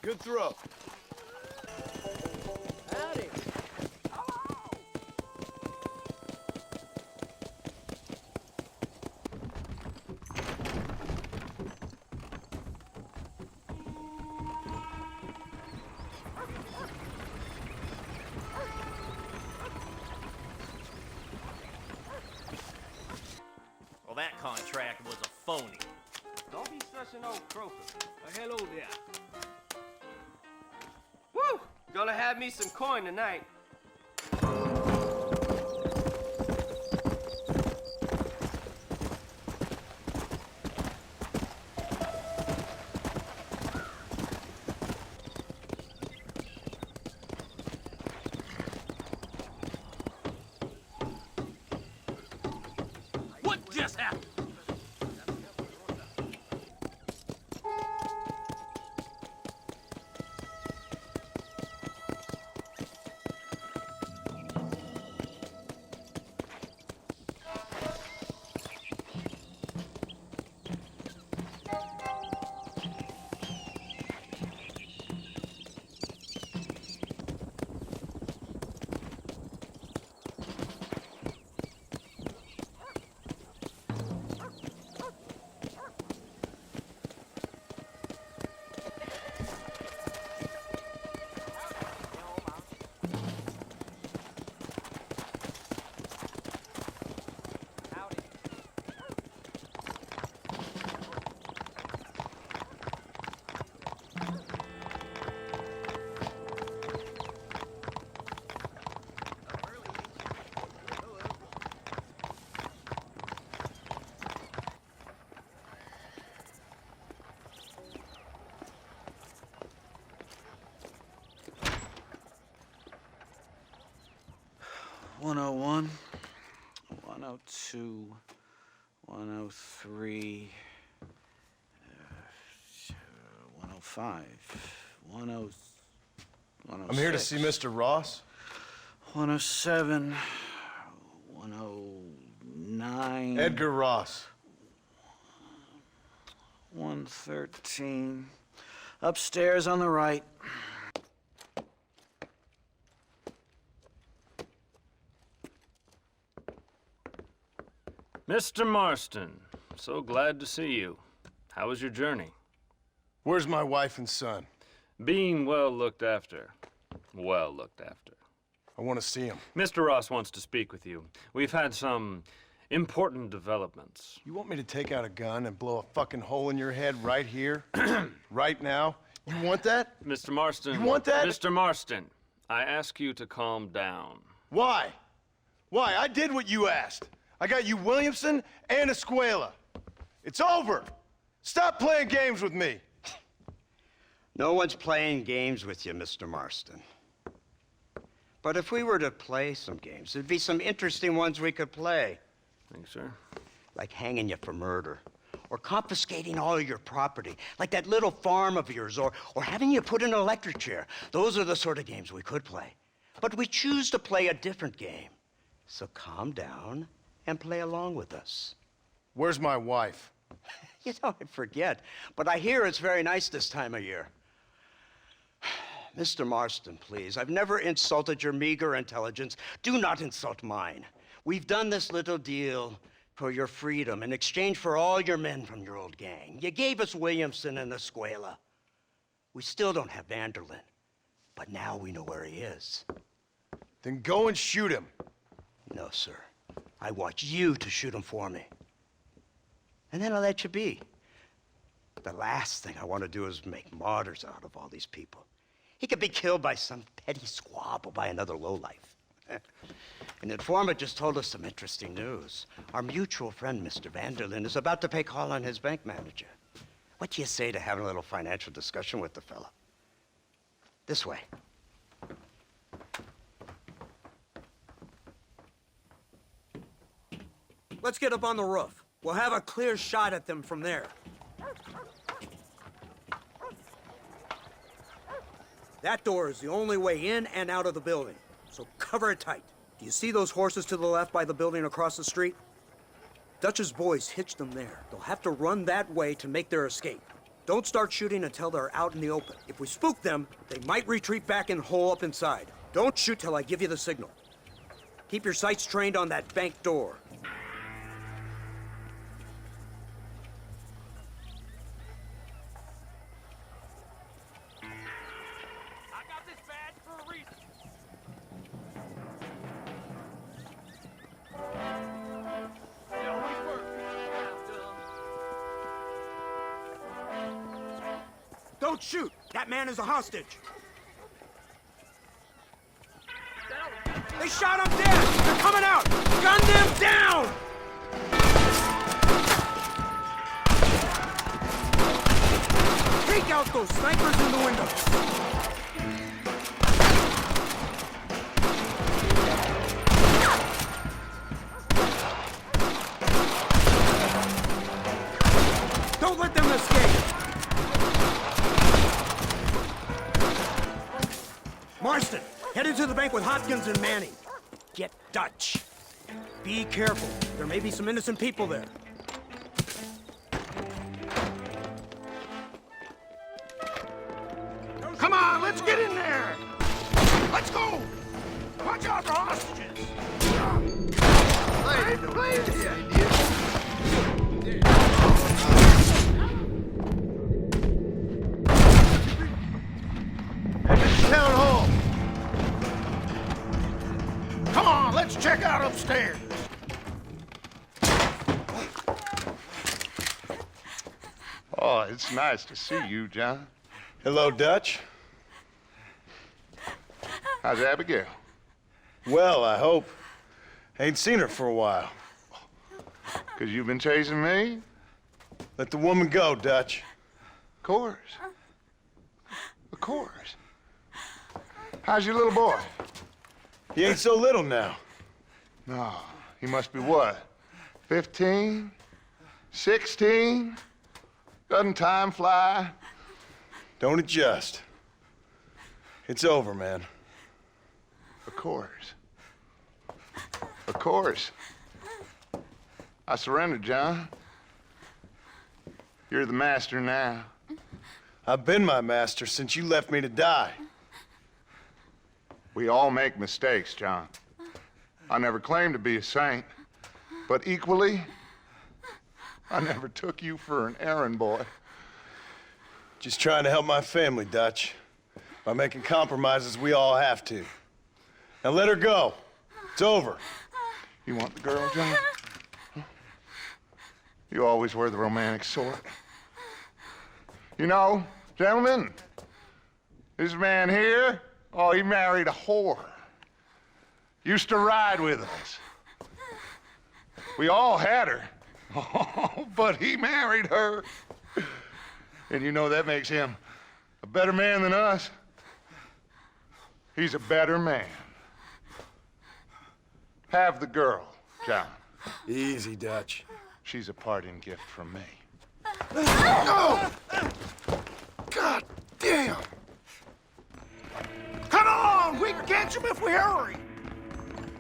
S6: Good throw.
S2: Howdy.
S4: Well, that contract was a phony. Don't be such an old croaker. Hello there. Woo! Gonna have me some coin tonight. What just happened?
S10: $101, $102, $103, $105, $106.
S6: I'm here to see Mr. Ross.
S10: $107, $109.
S6: Edgar Ross.
S10: $113. Upstairs on the right.
S24: Mr. Marston, so glad to see you. How was your journey?
S6: Where's my wife and son?
S24: Being well looked after. Well looked after.
S6: I want to see him.
S24: Mr. Ross wants to speak with you. We've had some important developments.
S6: You want me to take out a gun and blow a fucking hole in your head right here? Right now? You want that?
S24: Mr. Marston.
S6: You want that?
S24: Mr. Marston, I ask you to calm down.
S6: Why? Why? I did what you asked. I got you Williamson and Escuela. It's over. Stop playing games with me.
S23: No one's playing games with you, Mr. Marston. But if we were to play some games, there'd be some interesting ones we could play.
S24: Thanks, sir.
S23: Like hanging you for murder, or confiscating all of your property, like that little farm of yours, or having you put in an electric chair. Those are the sort of games we could play. But we choose to play a different game. So calm down and play along with us.
S6: Where's my wife?
S23: You know, I forget, but I hear it's very nice this time of year. Mr. Marston, please. I've never insulted your meager intelligence. Do not insult mine. We've done this little deal for your freedom in exchange for all your men from your old gang. You gave us Williamson and Escuela. We still don't have Vanderlyn, but now we know where he is.
S6: Then go and shoot him.
S23: No, sir. I want you to shoot him for me. And then I'll let you be. The last thing I want to do is make martyrs out of all these people. He could be killed by some petty squabble by another lowlife. An informant just told us some interesting news. Our mutual friend, Mr. Vanderlyn, is about to pay call on his bank manager. What do you say to having a little financial discussion with the fella? This way.
S7: Let's get up on the roof. We'll have a clear shot at them from there. That door is the only way in and out of the building, so cover it tight. Do you see those horses to the left by the building across the street? Dutch's boys hitched them there. They'll have to run that way to make their escape. Don't start shooting until they're out in the open. If we spook them, they might retreat back and hole up inside. Don't shoot till I give you the signal. Keep your sights trained on that bank door. Don't shoot! That man is a hostage! They shot him dead! They're coming out! Gun them down! Take out those snipers in the windows! Don't let them escape! Marston, head into the bank with Hopkins and Manning. Get Dutch. Be careful. There may be some innocent people there.
S18: Come on, let's get in there! Let's go! Watch out for hostages!
S6: Head to the town hall.
S18: Come on, let's check out upstairs.
S8: Oh, it's nice to see you, John.
S6: Hello, Dutch.
S8: How's Abigail?
S6: Well, I hope. Ain't seen her for a while.
S8: 'Cause you've been chasing me?
S6: Let the woman go, Dutch.
S8: Of course. Of course. How's your little boy?
S6: He ain't so little now.
S8: No, he must be what? 15? 16? Doesn't time fly?
S6: Don't adjust. It's over, man.
S8: Of course. Of course. I surrendered, John. You're the master now.
S6: I've been my master since you left me to die.
S8: We all make mistakes, John. I never claimed to be a saint, but equally, I never took you for an errand boy.
S6: Just trying to help my family, Dutch. By making compromises we all have to. Now let her go. It's over.
S8: You want the girl, John? You always were the romantic sort. You know, gentlemen, this man here, oh, he married a whore. Used to ride with us. We all had her. Oh, but he married her. And you know that makes him a better man than us. He's a better man. Have the girl, John.
S6: Easy, Dutch.
S8: She's a parting gift from me.
S18: No! God damn! Come on! We can catch him if we hurry!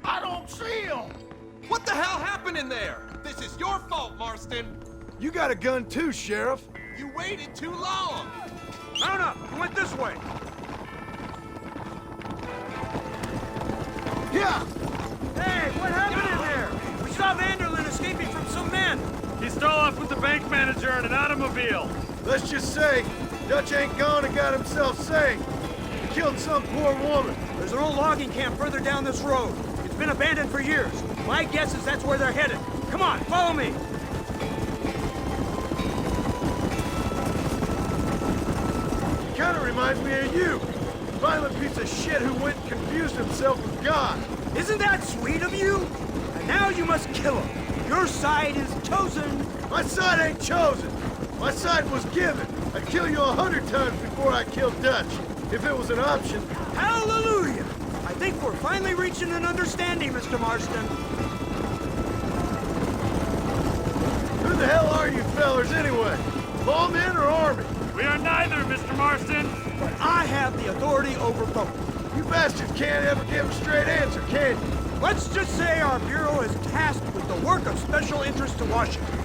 S18: I don't see him!
S25: What the hell happened in there? This is your fault, Marston.
S6: You got a gun too, Sheriff.
S25: You waited too long.
S7: Mount up! He went this way!
S6: Yeah!
S7: Hey, what happened in there? We saw Vanderlyn escaping from some men.
S24: He stole off with the bank manager in an automobile.
S6: Let's just say, Dutch ain't gone and got himself saved. He killed some poor woman.
S7: There's an old logging camp further down this road. It's been abandoned for years. My guess is that's where they're headed. Come on, follow me.
S6: Kinda reminds me of you. Violent piece of shit who went and confused himself with God.
S7: Isn't that sweet of you? And now you must kill him. Your side is chosen.
S6: My side ain't chosen. My side was given. I'd kill you 100 times before I killed Dutch, if it was an option.
S7: Hallelujah! I think we're finally reaching an understanding, Mr. Marston.
S6: Who the hell are you fellers anyway? Lawmen or army?
S24: We are neither, Mr. Marston.
S7: But I have the authority over both.
S6: You bastards can't ever give a straight answer, can you?
S7: Let's just say our bureau is tasked with the work of special interest to Washington.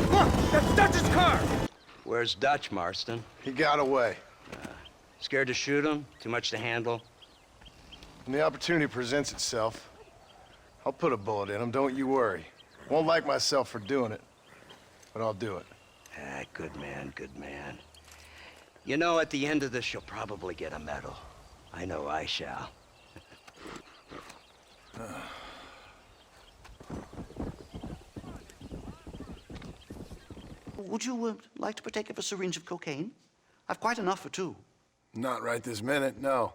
S7: Look, that's Dutch's car!
S23: Where's Dutch, Marston?
S6: He got away.
S23: Scared to shoot him? Too much to handle?
S6: When the opportunity presents itself, I'll put a bullet in him, don't you worry. Won't like myself for doing it, but I'll do it.
S23: Ah, good man, good man. You know, at the end of this, you'll probably get a medal. I know I shall.
S11: Would you like to partake of a syringe of cocaine? I've quite enough for two.
S6: Not right this minute, no.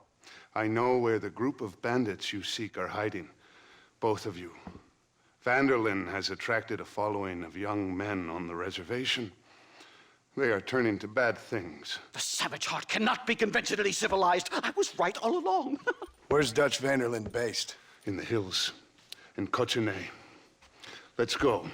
S12: I know where the group of bandits you seek are hiding. Both of you. Vanderlyn has attracted a following of young men on the reservation. They are turning to bad things.
S11: The savage heart cannot be conventionally civilized. I was right all along.
S6: Where's Dutch Vanderlyn based?
S12: In the hills, in Cochene. Let's go.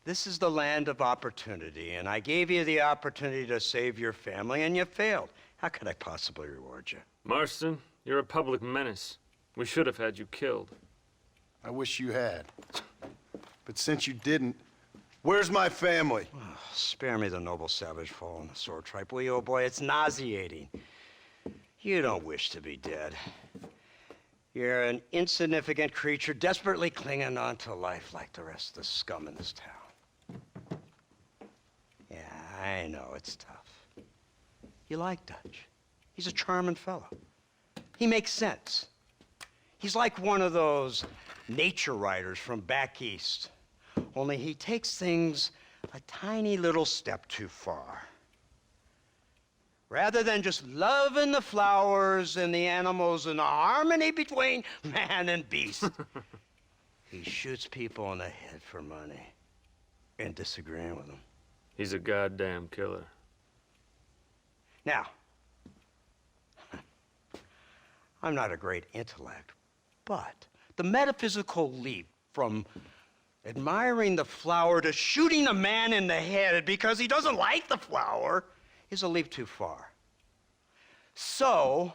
S23: This is the land of opportunity, and I gave you the opportunity to save your family, and you failed. How could I possibly reward you?
S24: Marston, you're a public menace. We should have had you killed.
S6: I wish you had. But since you didn't, where's my family?
S23: Oh, spare me the noble savage fall on the sword tripe, will you, old boy? It's nauseating. You don't wish to be dead. You're an insignificant creature desperately clinging on to life like the rest of the scum in this town. Yeah, I know, it's tough. You like Dutch. He's a charming fellow. He makes sense. He's like one of those nature writers from back east. Only he takes things a tiny little step too far. Rather than just loving the flowers and the animals and the harmony between man and beast, he shoots people in the head for money and disagreeing with them.
S24: He's a goddamn killer.
S23: Now, I'm not a great intellect, but the metaphysical leap from admiring the flower to shooting a man in the head because he doesn't like the flower is a leap too far. So,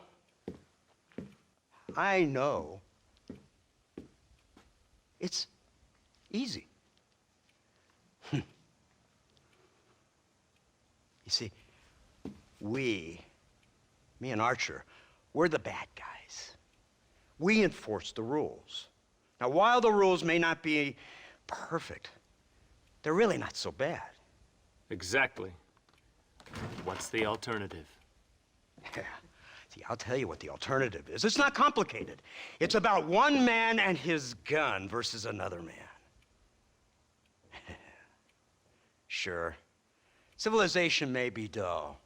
S23: I know it's easy. You see, me and Archer, we're the bad guys. We enforce the rules. Now, while the rules may not be perfect, they're really not so bad.
S24: Exactly. What's the alternative?
S23: Yeah. See, I'll tell you what the alternative is. It's not complicated. It's about one man and his gun versus another man. Sure, civilization may be dull,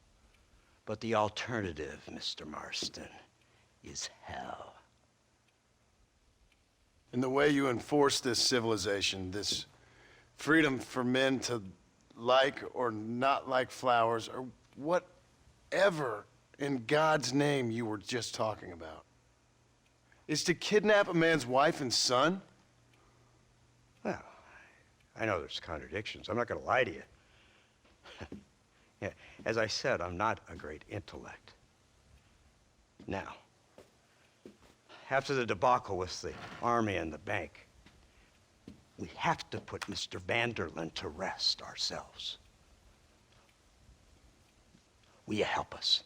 S23: but the alternative, Mr. Marston, is hell.
S6: And the way you enforce this civilization, this freedom for men to like or not like flowers, or whatever in God's name you were just talking about, is to kidnap a man's wife and son?
S23: Well, I know there's contradictions. I'm not going to lie to you. Yeah, as I said, I'm not a great intellect. Now, after the debacle with the army and the bank, we have to put Mr. Vanderlyn to rest ourselves. Will you help us?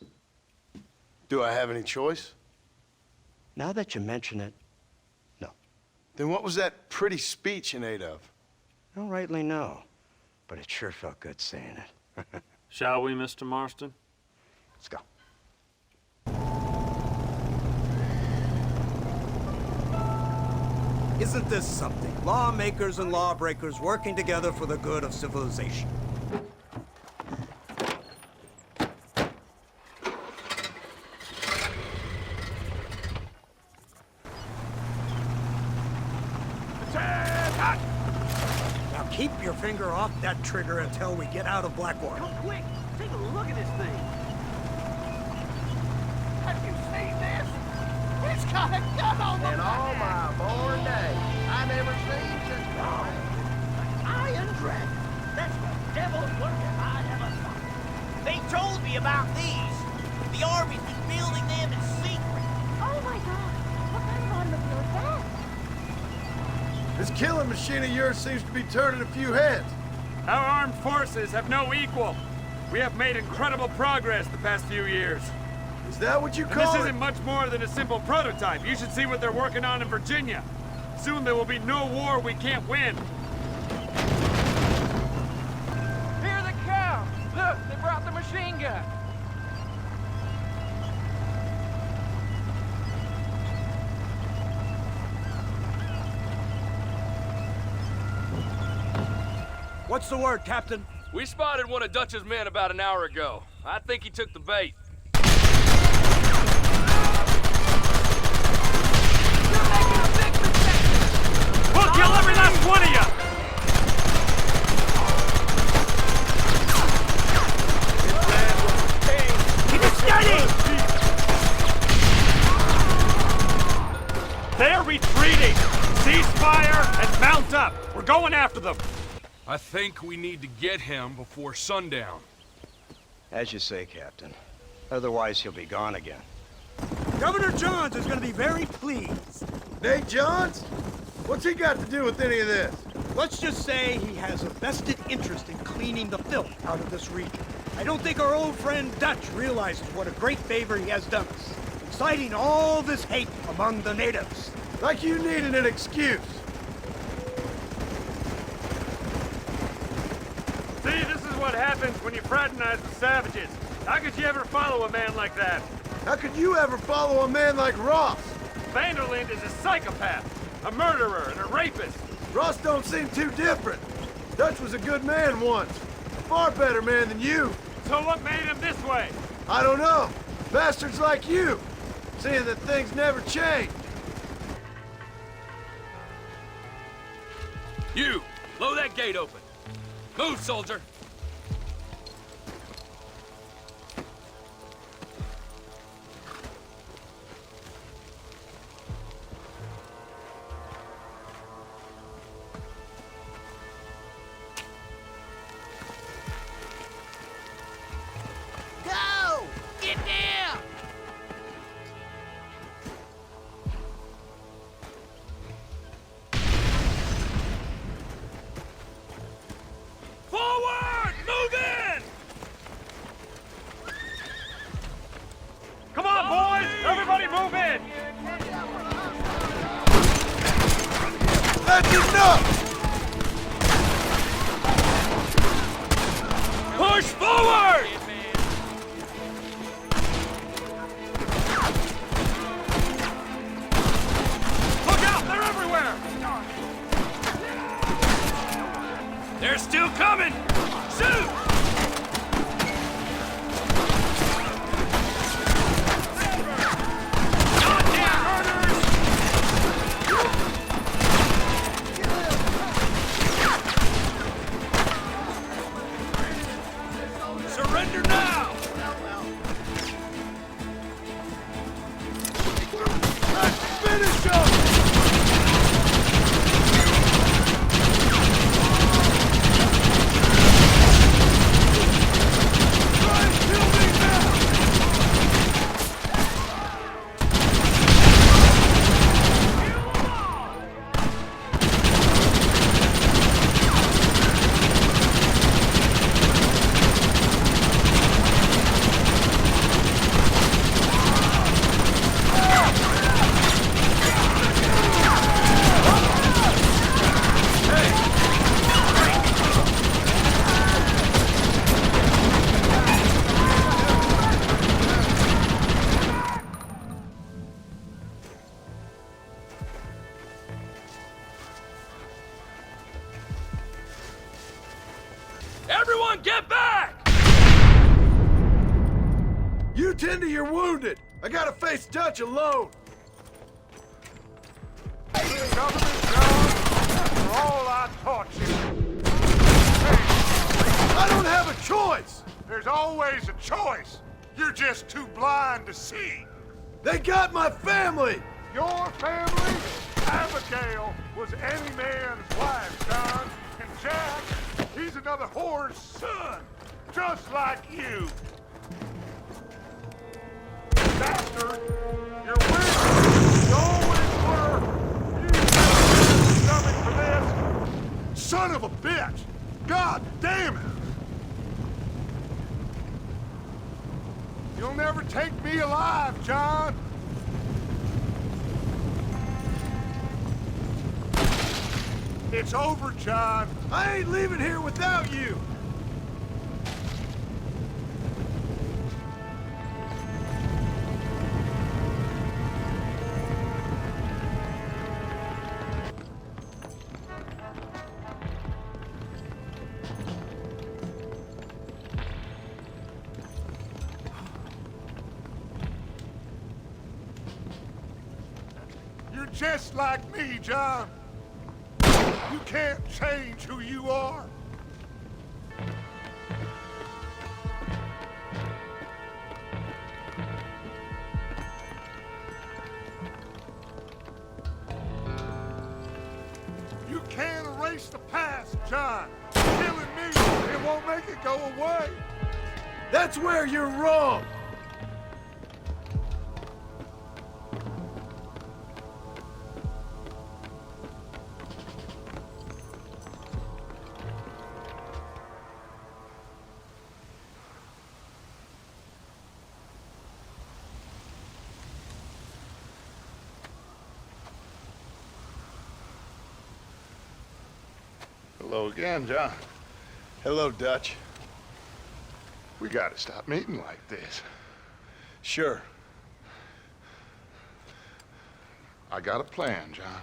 S6: Do I have any choice?
S23: Now that you mention it, no.
S6: Then what was that pretty speech in aid of?
S23: I don't rightly know, but it sure felt good saying it.
S24: Shall we, Mr. Marston?
S23: Let's go.
S7: Isn't this something? Lawmakers and lawbreakers working together for the good of civilization. Now keep your finger off that trigger until we get out of Blackwater.
S16: Come quick! Take a look at this thing! Have you seen this? It's got a gun on the
S18: In all my born days, I never seen such a
S2: Iron Dragon. That's the devil's work if I'd ever saw it. They told me about these. The Army's been building them in secret.
S9: Oh my God! What kind of automobile is that?
S6: This killing machine of yours seems to be turning a few heads.
S24: Our armed forces have no equal. We have made incredible progress the past few years.
S6: Is that what you
S24: And
S6: call
S24: this
S6: it?
S24: isn't much more than a simple prototype. You should see what they're working on in Virginia. Soon there will be no war we can't win.
S16: Hear the cow! Look, they brought the machine gun!
S7: What's the word, Captain?
S13: We spotted one of Dutch's men about an hour ago. I think he took the bait.
S24: We'll kill every last one of you!
S16: Keep it steady!
S24: They're retreating! Cease fire and mount up! We're going after them!
S13: I think we need to get him before sundown.
S23: As you say, Captain. Otherwise, he'll be gone again.
S7: Governor Johns is going to be very pleased.
S6: Nate Johns? What's he got to do with any of this?
S7: Let's just say he has a vested interest in cleaning the filth out of this region. I don't think our old friend Dutch realizes what a great favor he has done us, inciting all this hate among the natives.
S6: Like you needed an excuse.
S24: See, this is what happens when you fraternize with savages. How could you ever follow a man like that?
S6: How could you ever follow a man like Ross?
S24: Vanderlyn is a psychopath, a murderer, and a rapist.
S6: Ross don't seem too different. Dutch was a good man once. A far better man than you.
S24: So what made him this way?
S6: I don't know. Bastards like you. Seeing that things never change.
S13: You, blow that gate open. Move, soldier.
S2: Go! Get down!
S24: Forward! Move in! Come on, boys! Everybody move in!
S6: That's enough!
S24: Push forward! Look out! They're everywhere! They're still coming! Shoot! Goddamn murderers! Surrender now!
S6: Let's finish him!
S13: Everyone get back!
S1: You tend to your wounded. I gotta face Dutch alone.
S8: Government John, after all I taught you.
S1: I don't have a choice.
S8: There's always a choice. You're just too blind to see.
S1: They got my family.
S8: Your family? Abigail was any man's wife, John. And Jack, he's another whore's son, just like you. Bastard, you're winning. You always were. You never coming for this. Son of a bitch. God damn it. You'll never take me alive, John. It's over, John.
S1: I ain't leaving here without you.
S8: You're just like me, John. You can't change who you are. You can't erase the past, John. Killing me, it won't make it go away.
S1: That's where you're wrong.
S8: Hello again, John.
S6: Hello, Dutch.
S8: We gotta stop meeting like this.
S6: Sure.
S8: I got a plan, John.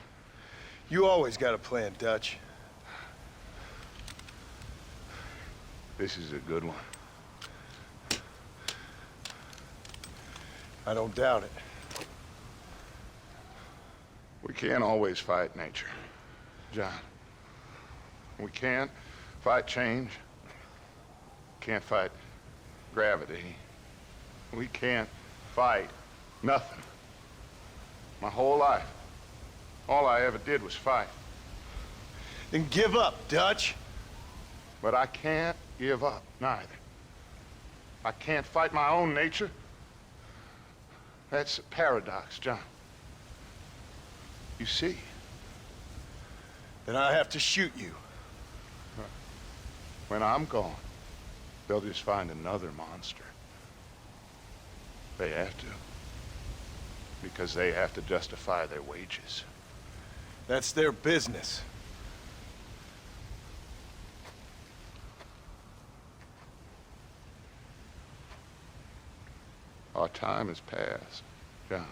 S6: You always got a plan, Dutch.
S8: This is a good one.
S6: I don't doubt it.
S8: We can't always fight nature, John. We can't fight change. Can't fight gravity. We can't fight nothing. My whole life, all I ever did was fight.
S6: Then give up, Dutch.
S8: But I can't give up, neither. I can't fight my own nature. That's a paradox, John. You see?
S6: Then I have to shoot you.
S8: When I'm gone, they'll just find another monster. They have to. Because they have to justify their wages.
S6: That's their business.
S8: Our time has passed, John.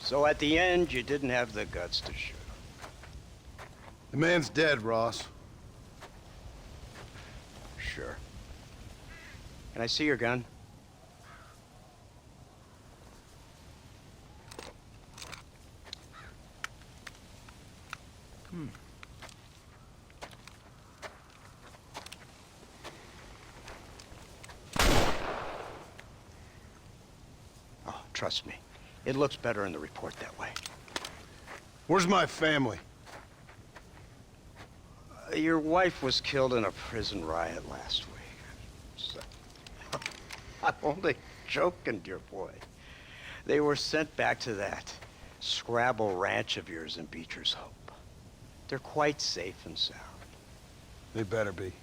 S23: So at the end, you didn't have the guts to shoot him.
S6: The man's dead, Ross.
S23: Sure. Can I see your gun? Oh, trust me. It looks better in the report that way.
S6: Where's my family?
S23: Your wife was killed in a prison riot last week. So, I'm only joking, dear boy. They were sent back to that Scrabble ranch of yours in Beecher's Hope. They're quite safe and sound.
S6: They better be.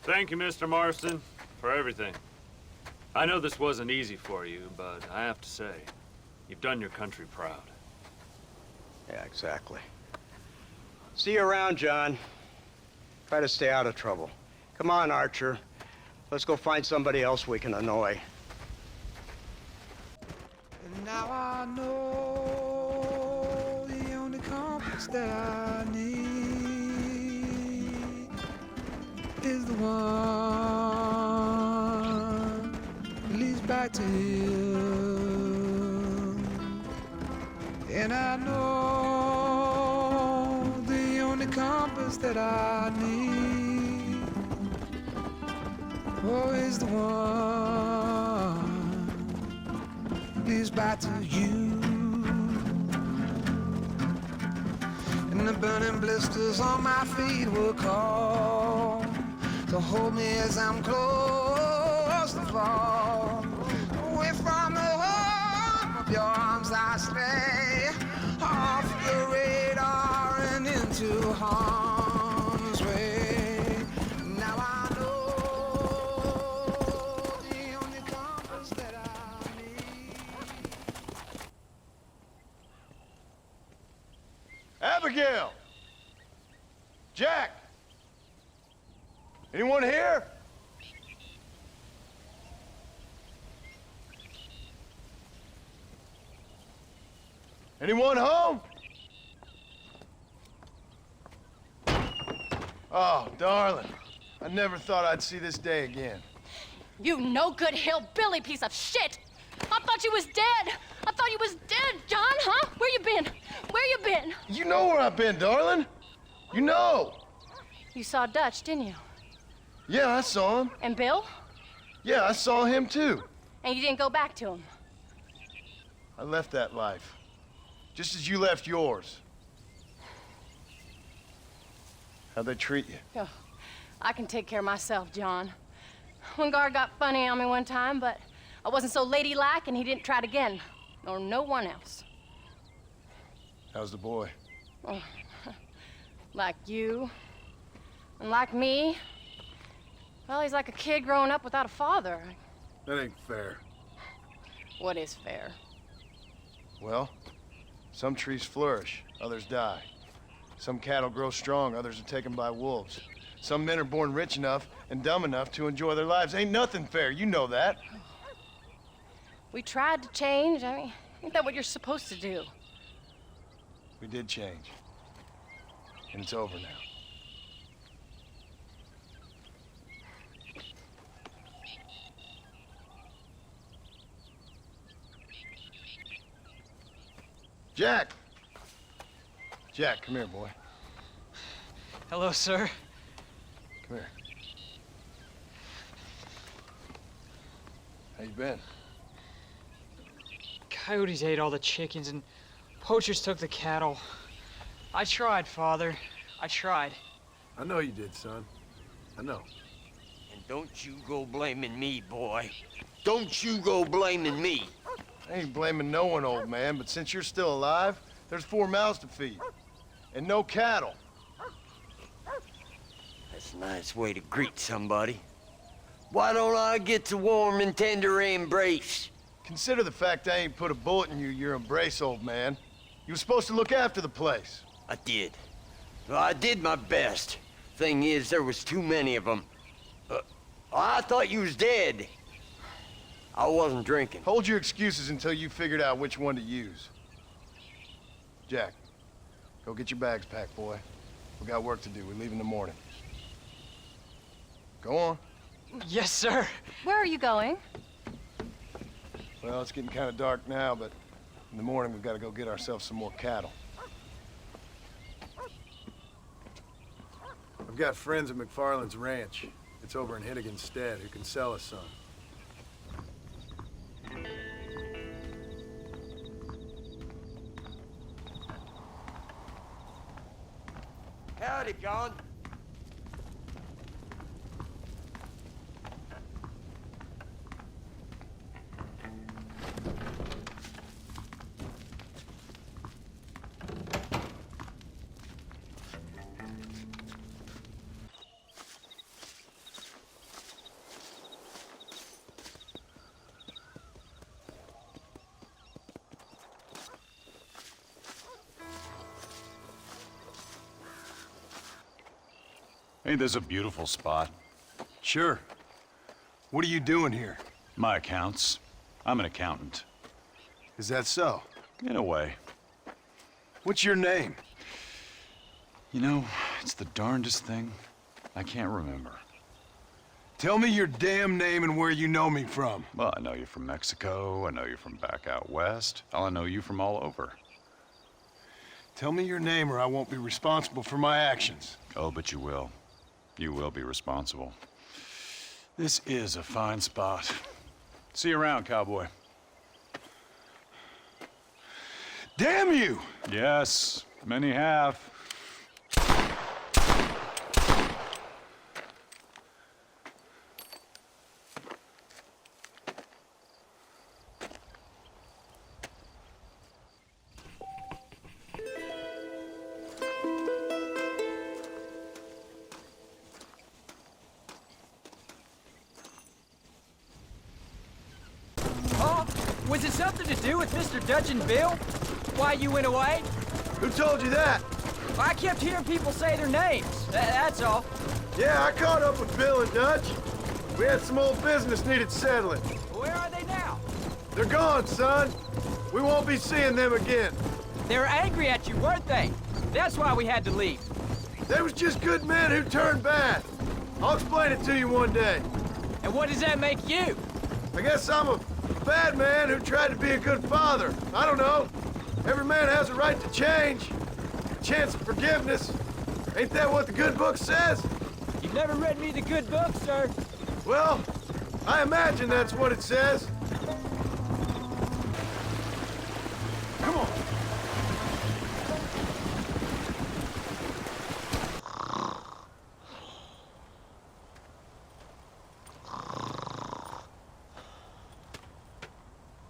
S24: Thank you, Mr. Marston, for everything. I know this wasn't easy for you, but I have to say, you've done your country proud.
S23: Yeah, exactly. See you around, John. Try to stay out of trouble. Come on, Archer. Let's go find somebody else we can annoy.
S5: And now I know the only compass that I need is the one that leads back to him. And I know the only compass that I need is the one that leads back to you. And the burning blisters on my feet will call to hold me as I'm close to fall. Away from the home of your arms I stray, off the radar and into harm's way. Now I know the only compass that I need.
S6: Abigail! Jack! Anyone here? Anyone home? Oh, darling. I never thought I'd see this day again.
S14: You no-good hillbilly piece of shit! I thought you was dead! I thought you was dead, John, huh? Where you been? Where you been?
S6: You know where I've been, darling. You know.
S14: You saw Dutch, didn't you?
S6: Yeah, I saw him.
S14: And Bill?
S6: Yeah, I saw him too.
S14: And you didn't go back to him?
S6: I left that life. Just as you left yours. How'd they treat you?
S14: Oh, I can take care of myself, John. One guard got funny on me one time, but I wasn't so ladylike and he didn't try it again. Nor no one else.
S6: How's the boy?
S14: Oh, like you. And like me. Well, he's like a kid growing up without a father.
S6: That ain't fair.
S14: What is fair?
S6: Well, some trees flourish, others die. Some cattle grow strong, others are taken by wolves. Some men are born rich enough and dumb enough to enjoy their lives. Ain't nothing fair, you know that.
S14: We tried to change. I mean, ain't that what you're supposed to do?
S6: We did change. And it's over now. Jack! Jack, come here, boy.
S10: Hello, sir.
S6: Come here. How you been?
S15: Coyotes ate all the chickens and poachers took the cattle. I tried, Father. I tried.
S1: I know you did, son. I know.
S18: And don't you go blaming me, boy. Don't you go blaming me.
S6: I ain't blaming no one, old man, but since you're still alive, there's 4 mouths to feed. And no cattle.
S18: That's a nice way to greet somebody. Why don't I get the warm and tender embrace?
S6: Consider the fact I ain't put a bullet in your embrace, old man. You were supposed to look after the place.
S18: I did. Well, I did my best. Thing is, there was too many of them. I thought you was dead. I wasn't drinking.
S6: Hold your excuses until you figured out which one to use. Jack, go get your bags packed, boy. We got work to do. We leave in the morning. Go on.
S15: Yes, sir.
S14: Where are you going?
S6: Well, it's getting kind of dark now, but in the morning we've got to go get ourselves some more cattle.
S1: I've got friends at McFarland's ranch. It's over in Hittigan's Stead who can sell us some.
S18: Howdy, John.
S17: Ain't this a beautiful spot?
S6: Sure. What are you doing here?
S17: My accounts. I'm an accountant.
S6: Is that so?
S17: In a way.
S6: What's your name?
S17: You know, it's the darndest thing. I can't remember.
S6: Tell me your damn name and where you know me from.
S17: Well, I know you from Mexico. I know you from back out west. Hell, I know you from all over.
S6: Tell me your name or I won't be responsible for my actions.
S17: Oh, but you will. You will be responsible. This is a fine spot. See you around, cowboy.
S6: Damn you!
S17: Yes, many have.
S15: Was it something to do with Mr. Dutch and Bill? Why you went away?
S6: Who told you that?
S15: I kept hearing people say their names. That's all.
S6: Yeah, I caught up with Bill and Dutch. We had some old business needed settling.
S15: Where are they now?
S6: They're gone, son. We won't be seeing them again.
S15: They were angry at you, weren't they? That's why we had to leave.
S6: They was just good men who turned bad. I'll explain it to you one day.
S15: And what does that make you?
S6: I guess I'm a bad man who tried to be a good father. I don't know. Every man has a right to change. A chance of forgiveness. Ain't that what the good book says?
S15: You've never read me the good book, sir.
S6: Well, I imagine that's what it says. Come on.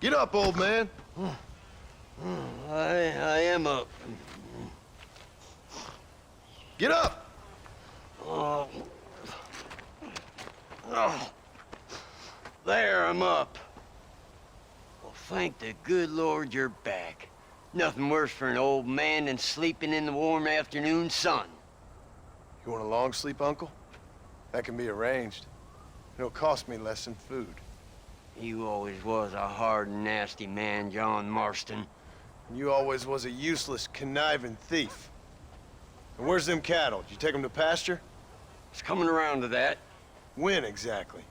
S6: Get up, old man.
S18: I am up.
S6: Get up!
S18: Oh. There, I'm up. Well, thank the good Lord you're back. Nothing worse for an old man than sleeping in the warm afternoon sun.
S6: You want a long sleep, Uncle? That can be arranged. It'll cost me less than food.
S18: You always was a hard and nasty man, John Marston.
S6: You always was a useless, conniving thief. And where's them cattle? Did you take them to pasture?
S18: It's coming around to that.
S6: When exactly?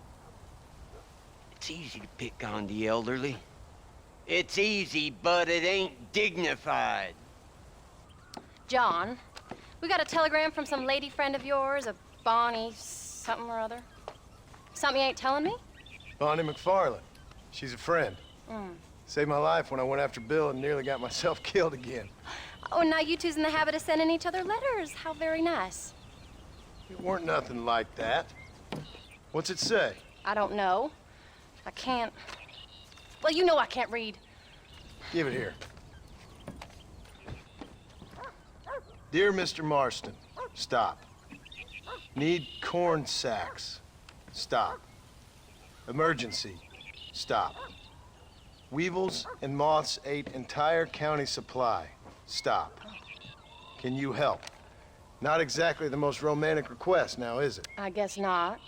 S18: It's easy to pick on the elderly. It's easy, but it ain't dignified.
S14: John, we got a telegram from some lady friend of yours, a Bonnie something or other. Something you ain't telling me?
S6: Bonnie McFarland. She's a friend.
S14: Mm.
S6: Saved my life when I went after Bill and nearly got myself killed again.
S14: Oh, and now you two's in the habit of sending each other letters. How very nice.
S6: It weren't nothing like that. What's it say?
S14: I don't know. I can't... Well, you know I can't read.
S6: Give it here. Dear Mr. Marston, stop. Need corn sacks. Stop. Emergency. Stop. Weevils and moths ate entire county supply. Stop. Can you help? Not exactly the most romantic request now, is it?
S14: I guess not.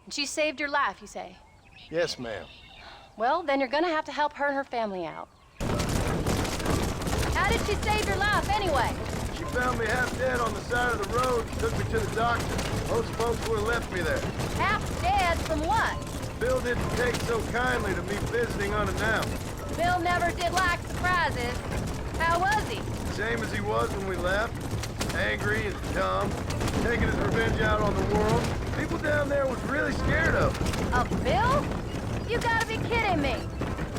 S14: And she saved your life, you say?
S6: Yes, ma'am.
S14: Well, then you're gonna have to help her and her family out. How did she save your life, anyway?
S6: She found me half dead on the side of the road and took me to the doctor. Most folks would have left me there.
S14: Half dead from what?
S6: Bill didn't take so kindly to me visiting unannounced.
S14: Bill never did like surprises. How was he?
S6: Same as he was when we left. Angry and dumb, taking his revenge out on the world. People down there was really scared of him.
S14: Of Bill? You gotta be kidding me.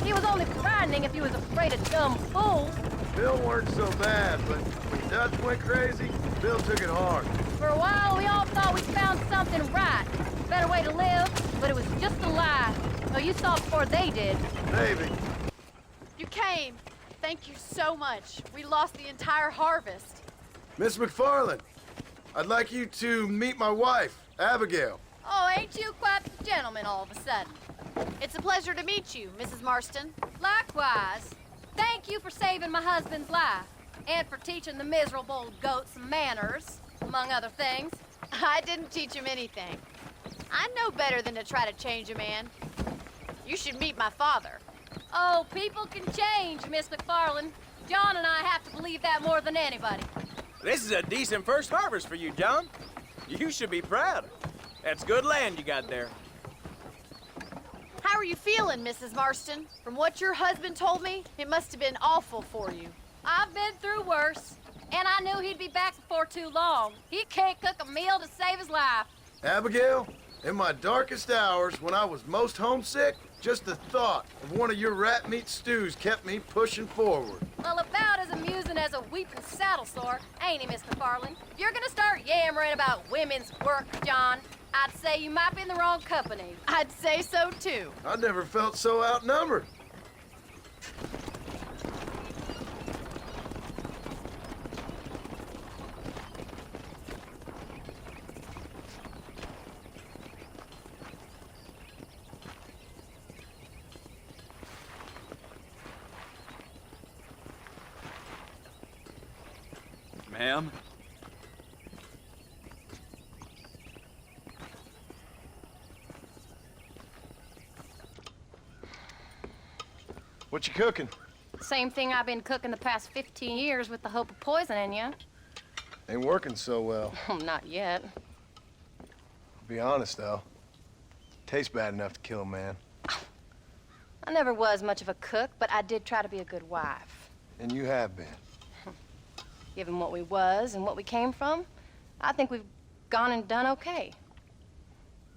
S14: He was only frightening if he was afraid of dumb fools.
S6: Bill weren't so bad, but when Dutch went crazy, Bill took it hard.
S14: For a while, we all thought we'd found something right. Better way to live, but it was just a lie. Oh, you saw it before they did.
S6: Maybe.
S9: You came. Thank you so much. We lost the entire harvest.
S6: Miss McFarland, I'd like you to meet my wife, Abigail.
S9: Oh, ain't you quite the gentleman all of a sudden? It's a pleasure to meet you, Mrs. Marston.
S14: Likewise. Thank you for saving my husband's life, and for teaching the miserable old goat some manners.
S9: among other things. I didn't teach him anything. I know better than to try to change a man. You should meet my father.
S14: Oh, people can change, Miss McFarland. John and I have to believe that more than anybody.
S3: This is a decent first harvest for you, John. You should be proud. That's good land you got there.
S9: How are you feeling, Mrs. Marston? From what your husband told me, it must have been awful for you.
S14: I've been through worse, and I knew he'd be back before too long. He can't cook a meal to save his life.
S6: Abigail, in my darkest hours, when I was most homesick, just the thought of one of your rat meat stews kept me pushing forward.
S14: Well, about as amusing as a weeping saddle sore, ain't he, Miss McFarland? If you're gonna start yammering about women's work, John, I'd say you might be in the wrong company.
S9: I'd say so, too.
S6: I never felt so outnumbered.
S3: Ma'am?
S6: What you cooking?
S14: Same thing I've been cooking the past 15 years with the hope of poisoning you.
S6: Ain't working so well.
S14: Not yet.
S6: Be honest, though. Tastes bad enough to kill a man.
S14: I never was much of a cook, but I did try to be a good wife.
S6: And you have been.
S14: Given what we was and what we came from, I think we've gone and done okay.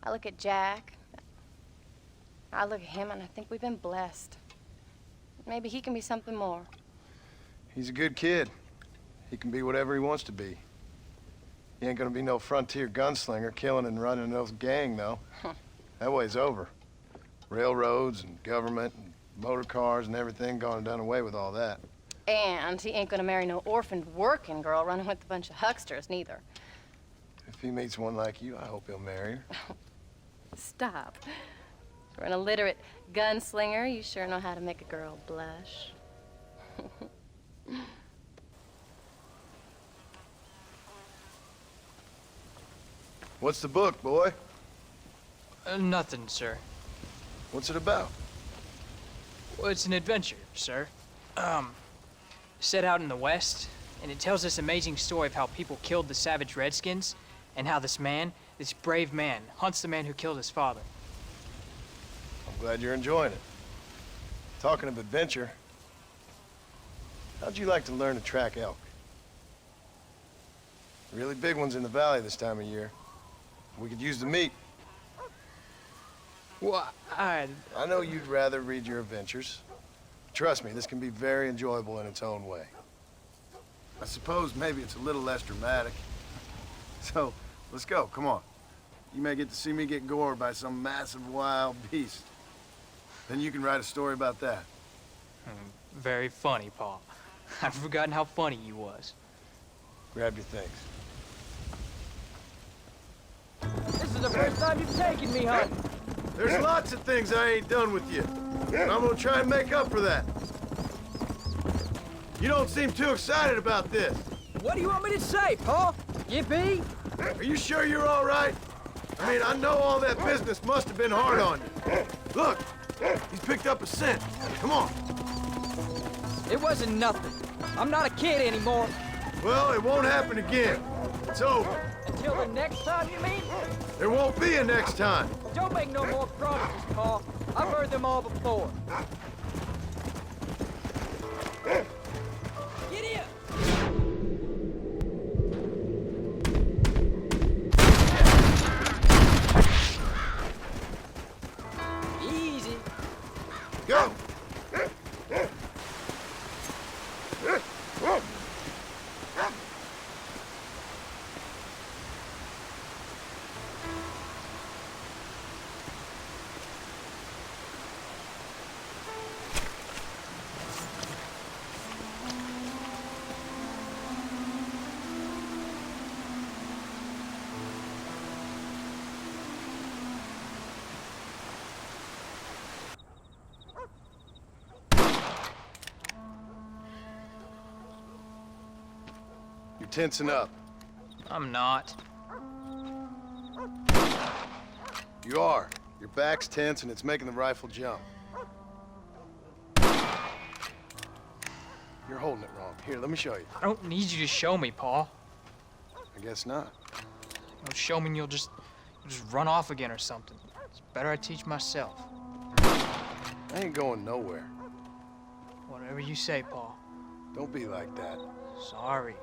S14: I look at Jack, I look at him, and I think we've been blessed. Maybe he can be something more.
S6: He's a good kid. He can be whatever he wants to be. He ain't gonna be no frontier gunslinger killing and running no gang, though. That way's over. Railroads and government and motor cars and everything gone and done away with all that.
S14: And he ain't gonna marry no orphaned working girl running with a bunch of hucksters, neither.
S6: If he meets one like you, I hope he'll marry her.
S14: Stop. For an illiterate gunslinger, you sure know how to make a girl blush.
S6: What's the book, boy?
S15: Nothing, sir.
S6: What's it about?
S15: Well, it's an adventure, sir. Set out in the West, and it tells this amazing story of how people killed the savage Redskins, and how this man, this brave man, hunts the man who killed his father.
S6: I'm glad you're enjoying it. Talking of adventure, how'd you like to learn to track elk? Really big ones in the valley this time of year. We could use the meat.
S15: Well,
S6: I know you'd rather read your adventures. Trust me, this can be very enjoyable in its own way. I suppose maybe it's a little less dramatic. So, let's go, come on. You may get to see me get gored by some massive wild beast. Then you can write a story about that.
S15: Very funny, Paul. I've forgotten how funny you was.
S6: Grab your things.
S3: This is the first time you've taken me hunting.
S6: There's lots of things I ain't done with you. And I'm gonna try and make up for that. You don't seem too excited about this.
S3: What do you want me to say, Paul? Yippee?
S6: Are you sure you're all right? I mean, I know all that business must have been hard on you. Look, he's picked up a scent. Come on.
S3: It wasn't nothing. I'm not a kid anymore.
S6: Well, it won't happen again. It's over.
S3: Until the next time, you mean?
S6: There won't be a next time.
S3: Don't make no more promises, Paul. I've heard them all before. Get here! Easy.
S6: Go! You're tensing up.
S15: I'm not.
S6: You are. Your back's tense and it's making the rifle jump. You're holding it wrong. Here, let me show you.
S15: I don't need you to show me, Paul.
S6: I guess not.
S15: You'll show me and you'll just run off again or something. It's better I teach myself.
S6: I ain't going nowhere.
S15: Whatever you say, Paul.
S6: Don't be like that.
S15: Sorry.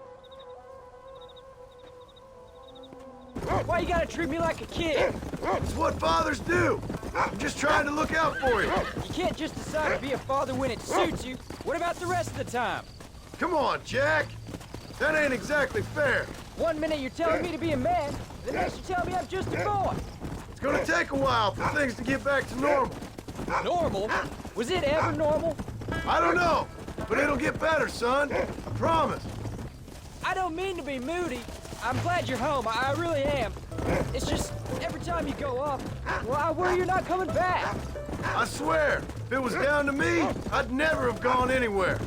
S15: Why you gotta treat me like a kid?
S1: It's what fathers do. I'm just trying to look out for you.
S4: You can't just decide to be a father when it suits you. What about the rest of the time?
S1: Come on, Jack. That ain't exactly fair.
S4: 1 minute you're telling me to be a man, the next you tell me I'm just a boy.
S1: It's gonna take a while for things to get back to normal.
S4: Normal? Was it ever normal?
S1: I don't know, but it'll get better, son. I promise.
S4: I don't mean to be moody. I'm glad you're home. I really am. It's just, every time you go up, well, I worry you're not coming back.
S1: I swear, if it was down to me, I'd never have gone anywhere.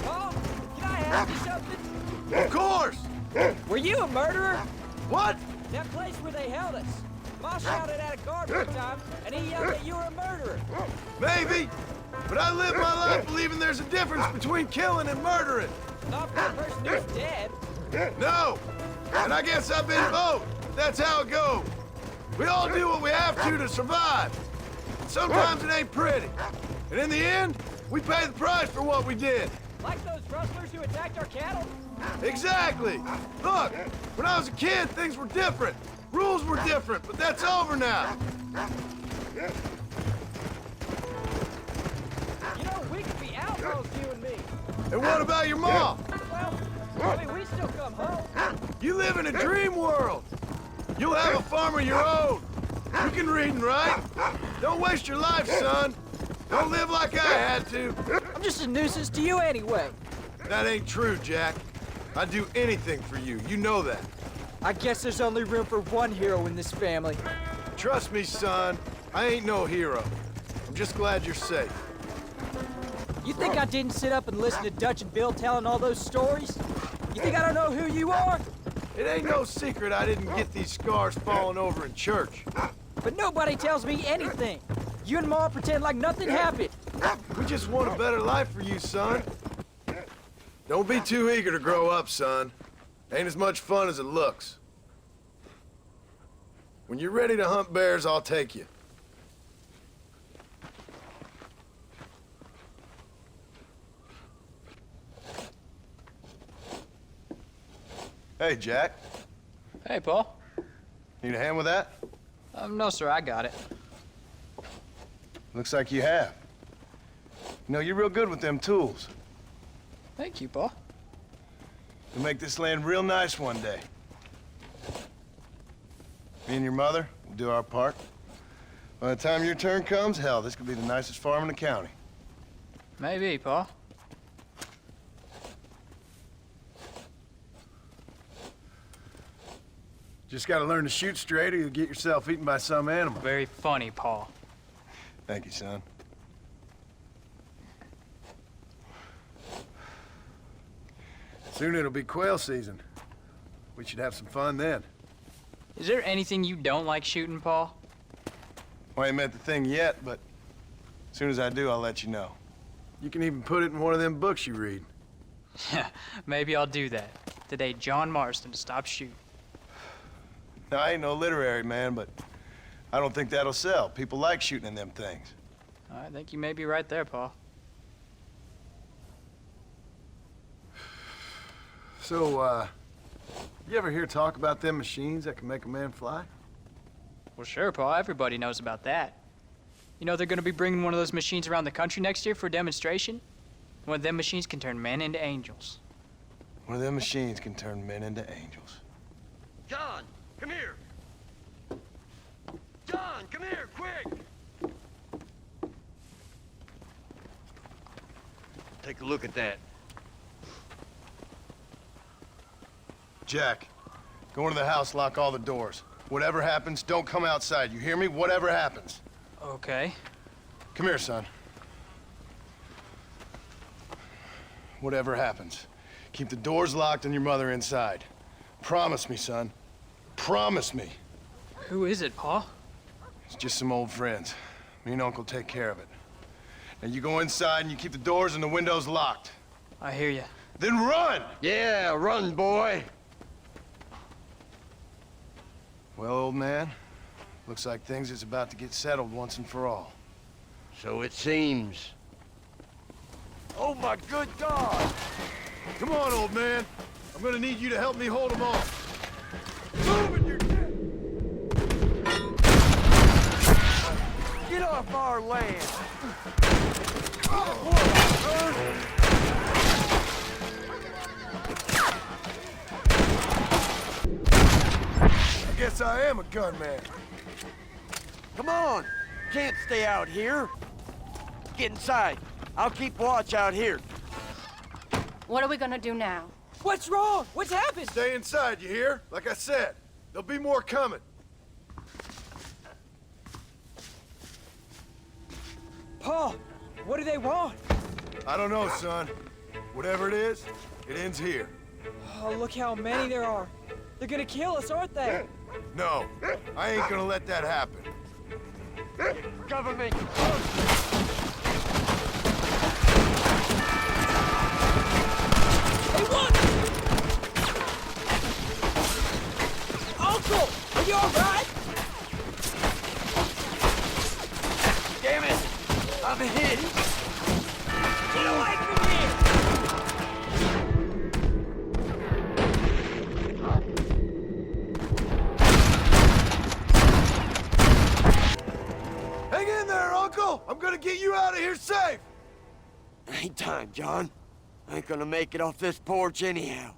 S4: Paul, can I ask you something?
S1: Of course!
S4: Were you a murderer?
S1: What?
S4: That place where they held us. Ma shouted at a guard one time, and he yelled that you were a murderer.
S1: Maybe, but I live my life believing there's a difference between killing and murdering.
S4: Not for the person who's dead.
S1: No, and I guess I've been both. That's how it goes. We all do what we have to survive. Sometimes it ain't pretty. And in the end, we pay the price for what we did.
S4: Like those rustlers who attacked our cattle?
S1: Exactly. Look, when I was a kid, things were different. Rules were different, but that's over now.
S4: You know, we could be outlaws, you and me.
S1: And what about your mom?
S4: Well, I mean, we still come home.
S1: You live in a dream world. You'll have a farm of your own. You can read and write. Don't waste your life, son. Don't live like I had to.
S4: I'm just a nuisance to you anyway.
S1: That ain't true, Jack. I'd do anything for you. You know that.
S4: I guess there's only room for one hero in this family.
S1: Trust me, son. I ain't no hero. I'm just glad you're safe.
S4: You think I didn't sit up and listen to Dutch and Bill telling all those stories? You think I don't know who you are?
S1: It ain't no secret I didn't get these scars falling over in church.
S4: But nobody tells me anything. You and Ma pretend like nothing happened.
S1: We just want a better life for you, son. Don't be too eager to grow up, son. Ain't as much fun as it looks. When you're ready to hunt bears, I'll take you. Hey, Jack.
S15: Hey, Paul.
S6: Need a hand with that?
S15: No, sir, I got it.
S6: Looks like you have. You know, you're real good with them tools.
S15: Thank you, Paul.
S6: You'll make this land real nice one day. Me and your mother will do our part. By the time your turn comes, hell, this could be the nicest farm in the county.
S15: Maybe, Paul.
S1: Just gotta learn to shoot straight or you'll get yourself eaten by some animal.
S15: Very funny, Paul.
S6: Thank you, son.
S1: Soon it'll be quail season. We should have some fun then.
S15: Is there anything you don't like shooting, Paul?
S6: Well, I ain't met the thing yet, but as soon as I do, I'll let you know.
S1: You can even put it in one of them books you read.
S15: Yeah, maybe I'll do that. Today, John Marston stopped shooting.
S6: Now, I ain't no literary man, but I don't think that'll sell. People like shooting in them things.
S15: I think you may be right there, Paul.
S1: So, you ever hear talk about them machines that can make a man fly?
S15: Well, sure, Paul. Everybody knows about that. You know they're gonna be bringing one of those machines around the country next year for a demonstration? One of them machines can turn men into angels.
S6: One of them machines can turn men into angels.
S18: John, come here. John, come here, quick. Take a look at that.
S6: Jack, go into the house, lock all the doors. Whatever happens, don't come outside. You hear me? Whatever happens.
S15: Okay.
S6: Come here, son. Whatever happens, Keep the doors locked and your mother inside. Promise me, son. Promise me.
S15: Who is it, Pa?
S6: It's just some old friends. Me and Uncle take care of it. Now you go inside and you keep the doors and the windows locked.
S15: I hear you.
S6: Then run!
S18: Yeah, run, boy.
S6: Well, old man, looks like things is about to get settled once and for all.
S18: So it seems. Oh, my good God!
S6: Come on, old man. I'm gonna need you to help me hold them off.
S18: Get off our land!
S6: I guess I am a gunman.
S18: Come on! Can't stay out here. Get inside. I'll keep watch out here.
S14: What are we gonna do now?
S4: What's wrong? What's happened?
S6: Stay inside, you hear? Like I said, there'll be more coming.
S4: Pa, what do they want?
S6: I don't know, son. Whatever it is, it ends here.
S4: Oh, look how many there are. They're gonna kill us, aren't they?
S6: No, I ain't gonna let that happen.
S18: Cover me!
S4: Hey, what? Uncle, are you all right?
S18: Damn it! I'm hit!
S4: Get away from here!
S6: Hang in there, Uncle! I'm gonna get you out of here safe!
S18: Ain't time, John. I ain't gonna make it off this porch anyhow.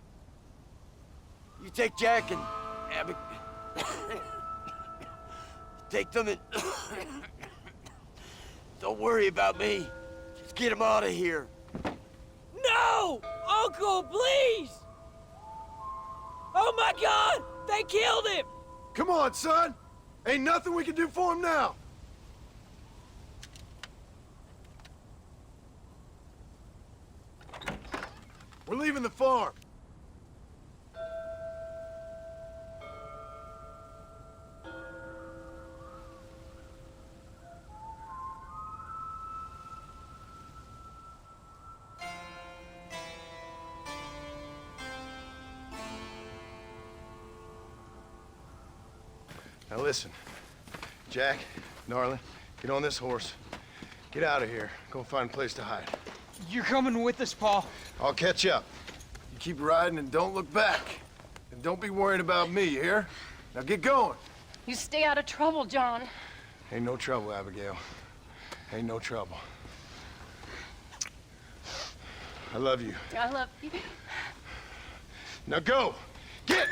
S18: You take Jack and Abby. Take them and don't worry about me. Just get him out of here.
S4: No! Uncle, please! Oh my God! They killed him!
S6: Come on, son! Ain't nothing we can do for him now! We're leaving the farm. Now listen, Jack, Gnarly, get on this horse. Get out of here. Go find a place to hide.
S15: You're coming with us, Pa.
S6: I'll catch up. You keep riding and don't look back. And don't be worrying about me, you hear? Now get going.
S14: You stay out of trouble, John.
S6: Ain't no trouble, Abigail. Ain't no trouble. I love you.
S14: I love you.
S6: Now go! Get!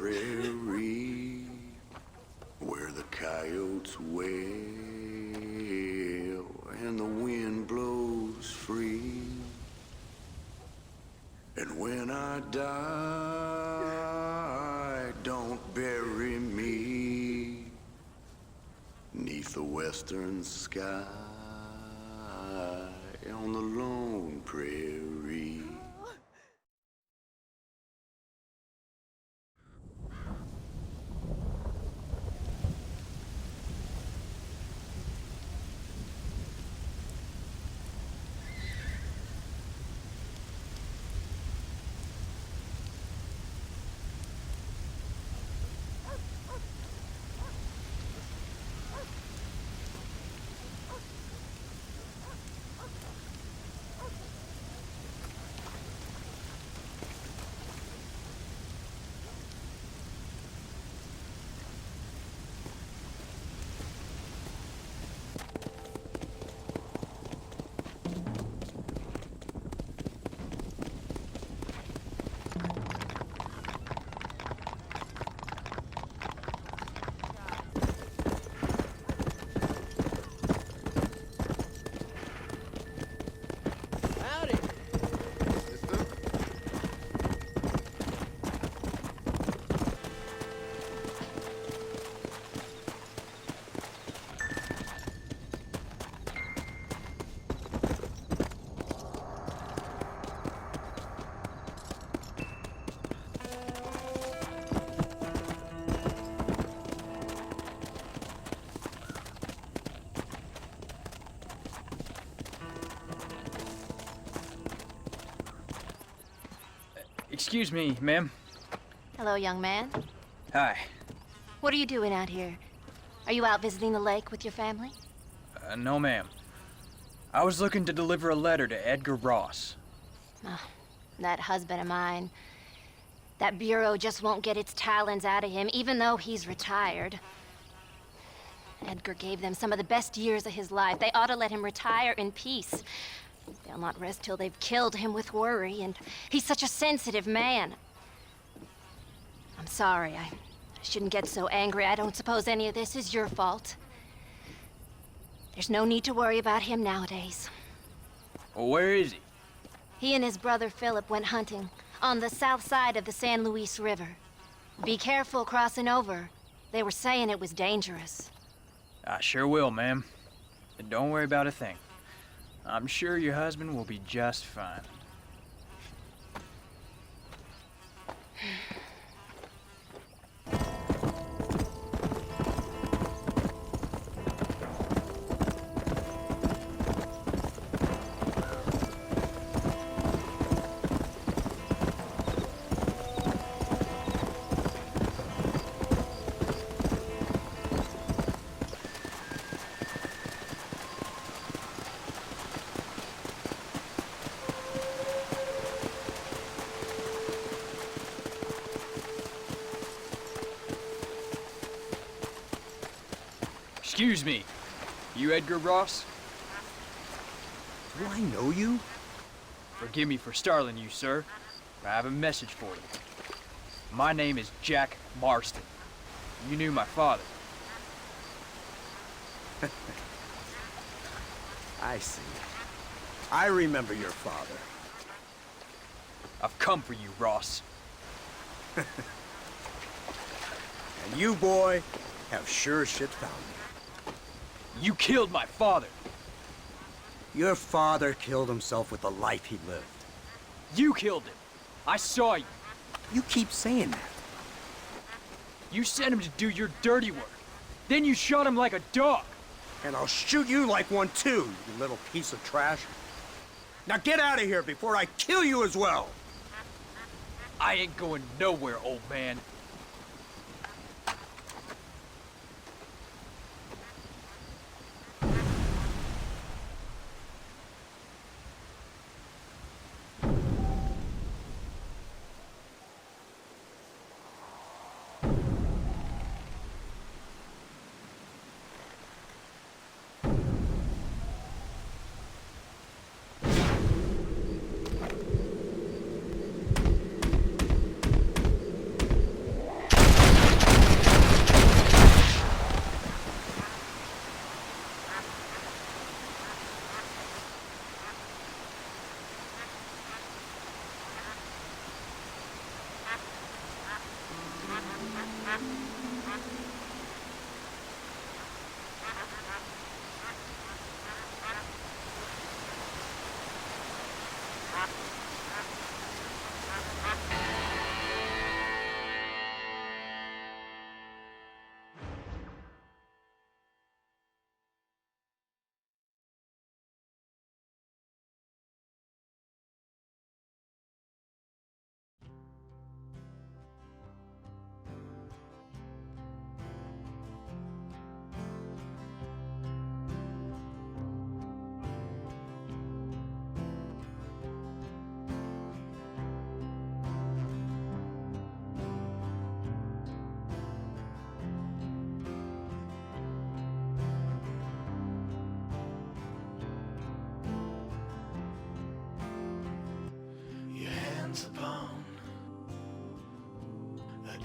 S19: prairie where the coyotes wail and the wind blows free. And when I die, don't bury me 'neath the western sky on the lone prairie.
S15: Excuse me, ma'am.
S9: Hello, young man.
S15: Hi.
S9: What are you doing out here? Are you out visiting the lake with your family?
S15: No, ma'am. I was looking to deliver a letter to Edgar Ross.
S9: Oh, that husband of mine. That bureau just won't get its talons out of him, even though he's retired. Edgar gave them some of the best years of his life. They ought to let him retire in peace. They'll not rest till they've killed him with worry, and he's such a sensitive man. I'm sorry, I shouldn't get so angry. I don't suppose any of this is your fault. There's no need to worry about him nowadays.
S15: Well, where is he?
S9: He and his brother Philip went hunting on the south side of the San Luis River. Be careful crossing over. They were saying it was dangerous.
S15: I sure will, ma'am. And don't worry about a thing. I'm sure your husband will be just fine. Excuse me. You Edgar Ross?
S7: Do I know you?
S15: Forgive me for startling you, sir. I have a message for you. My name is Jack Marston. You knew my father.
S7: I see. I remember your father.
S15: I've come for you, Ross.
S7: And you, boy, have sure shit found me.
S15: You killed my father.
S7: Your father killed himself with the life he lived.
S15: You killed him. I saw you.
S7: You keep saying that.
S15: You sent him to do your dirty work. Then you shot him like a dog.
S7: And I'll shoot you like one too, you little piece of trash. Now get out of here before I kill you as well.
S15: I ain't going nowhere, old man.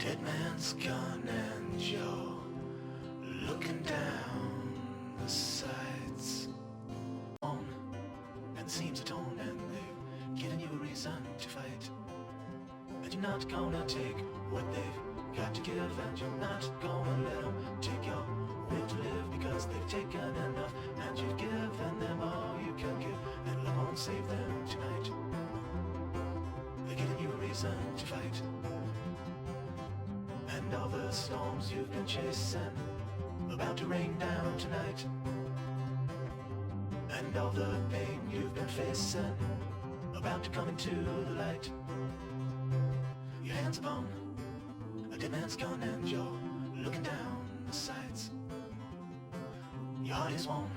S5: dead man's gone and you're looking down the sights on, and the seams are torn and they've given you a reason to fight. And you're not gonna take what they've got to give, and you're not gonna let them take your will to live, because they've taken enough and you've given them all you can give, and love won't save them tonight. They're giving you a reason to fight. And all the storms you've been chasing about to rain down tonight. And all the pain you've been facing about to come into the light. Your hands upon a dead man's gun and you're looking down the sights. Your heart is worn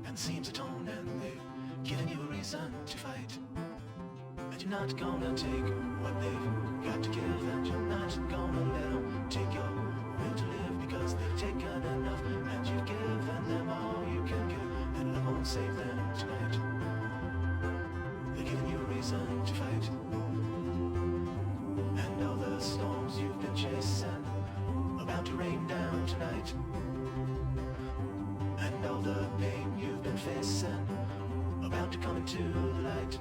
S5: and the seams are torn, and they've given you a reason to fight. And you're not gonna take what they've got to give, and you're not gonna let them take your will to live, because they've taken enough and you've given them all you can give, and love won't save them tonight. They're giving you a reason to fight. And all the storms you've been chasing about to rain down tonight. And all the pain you've been facing about to come into the light.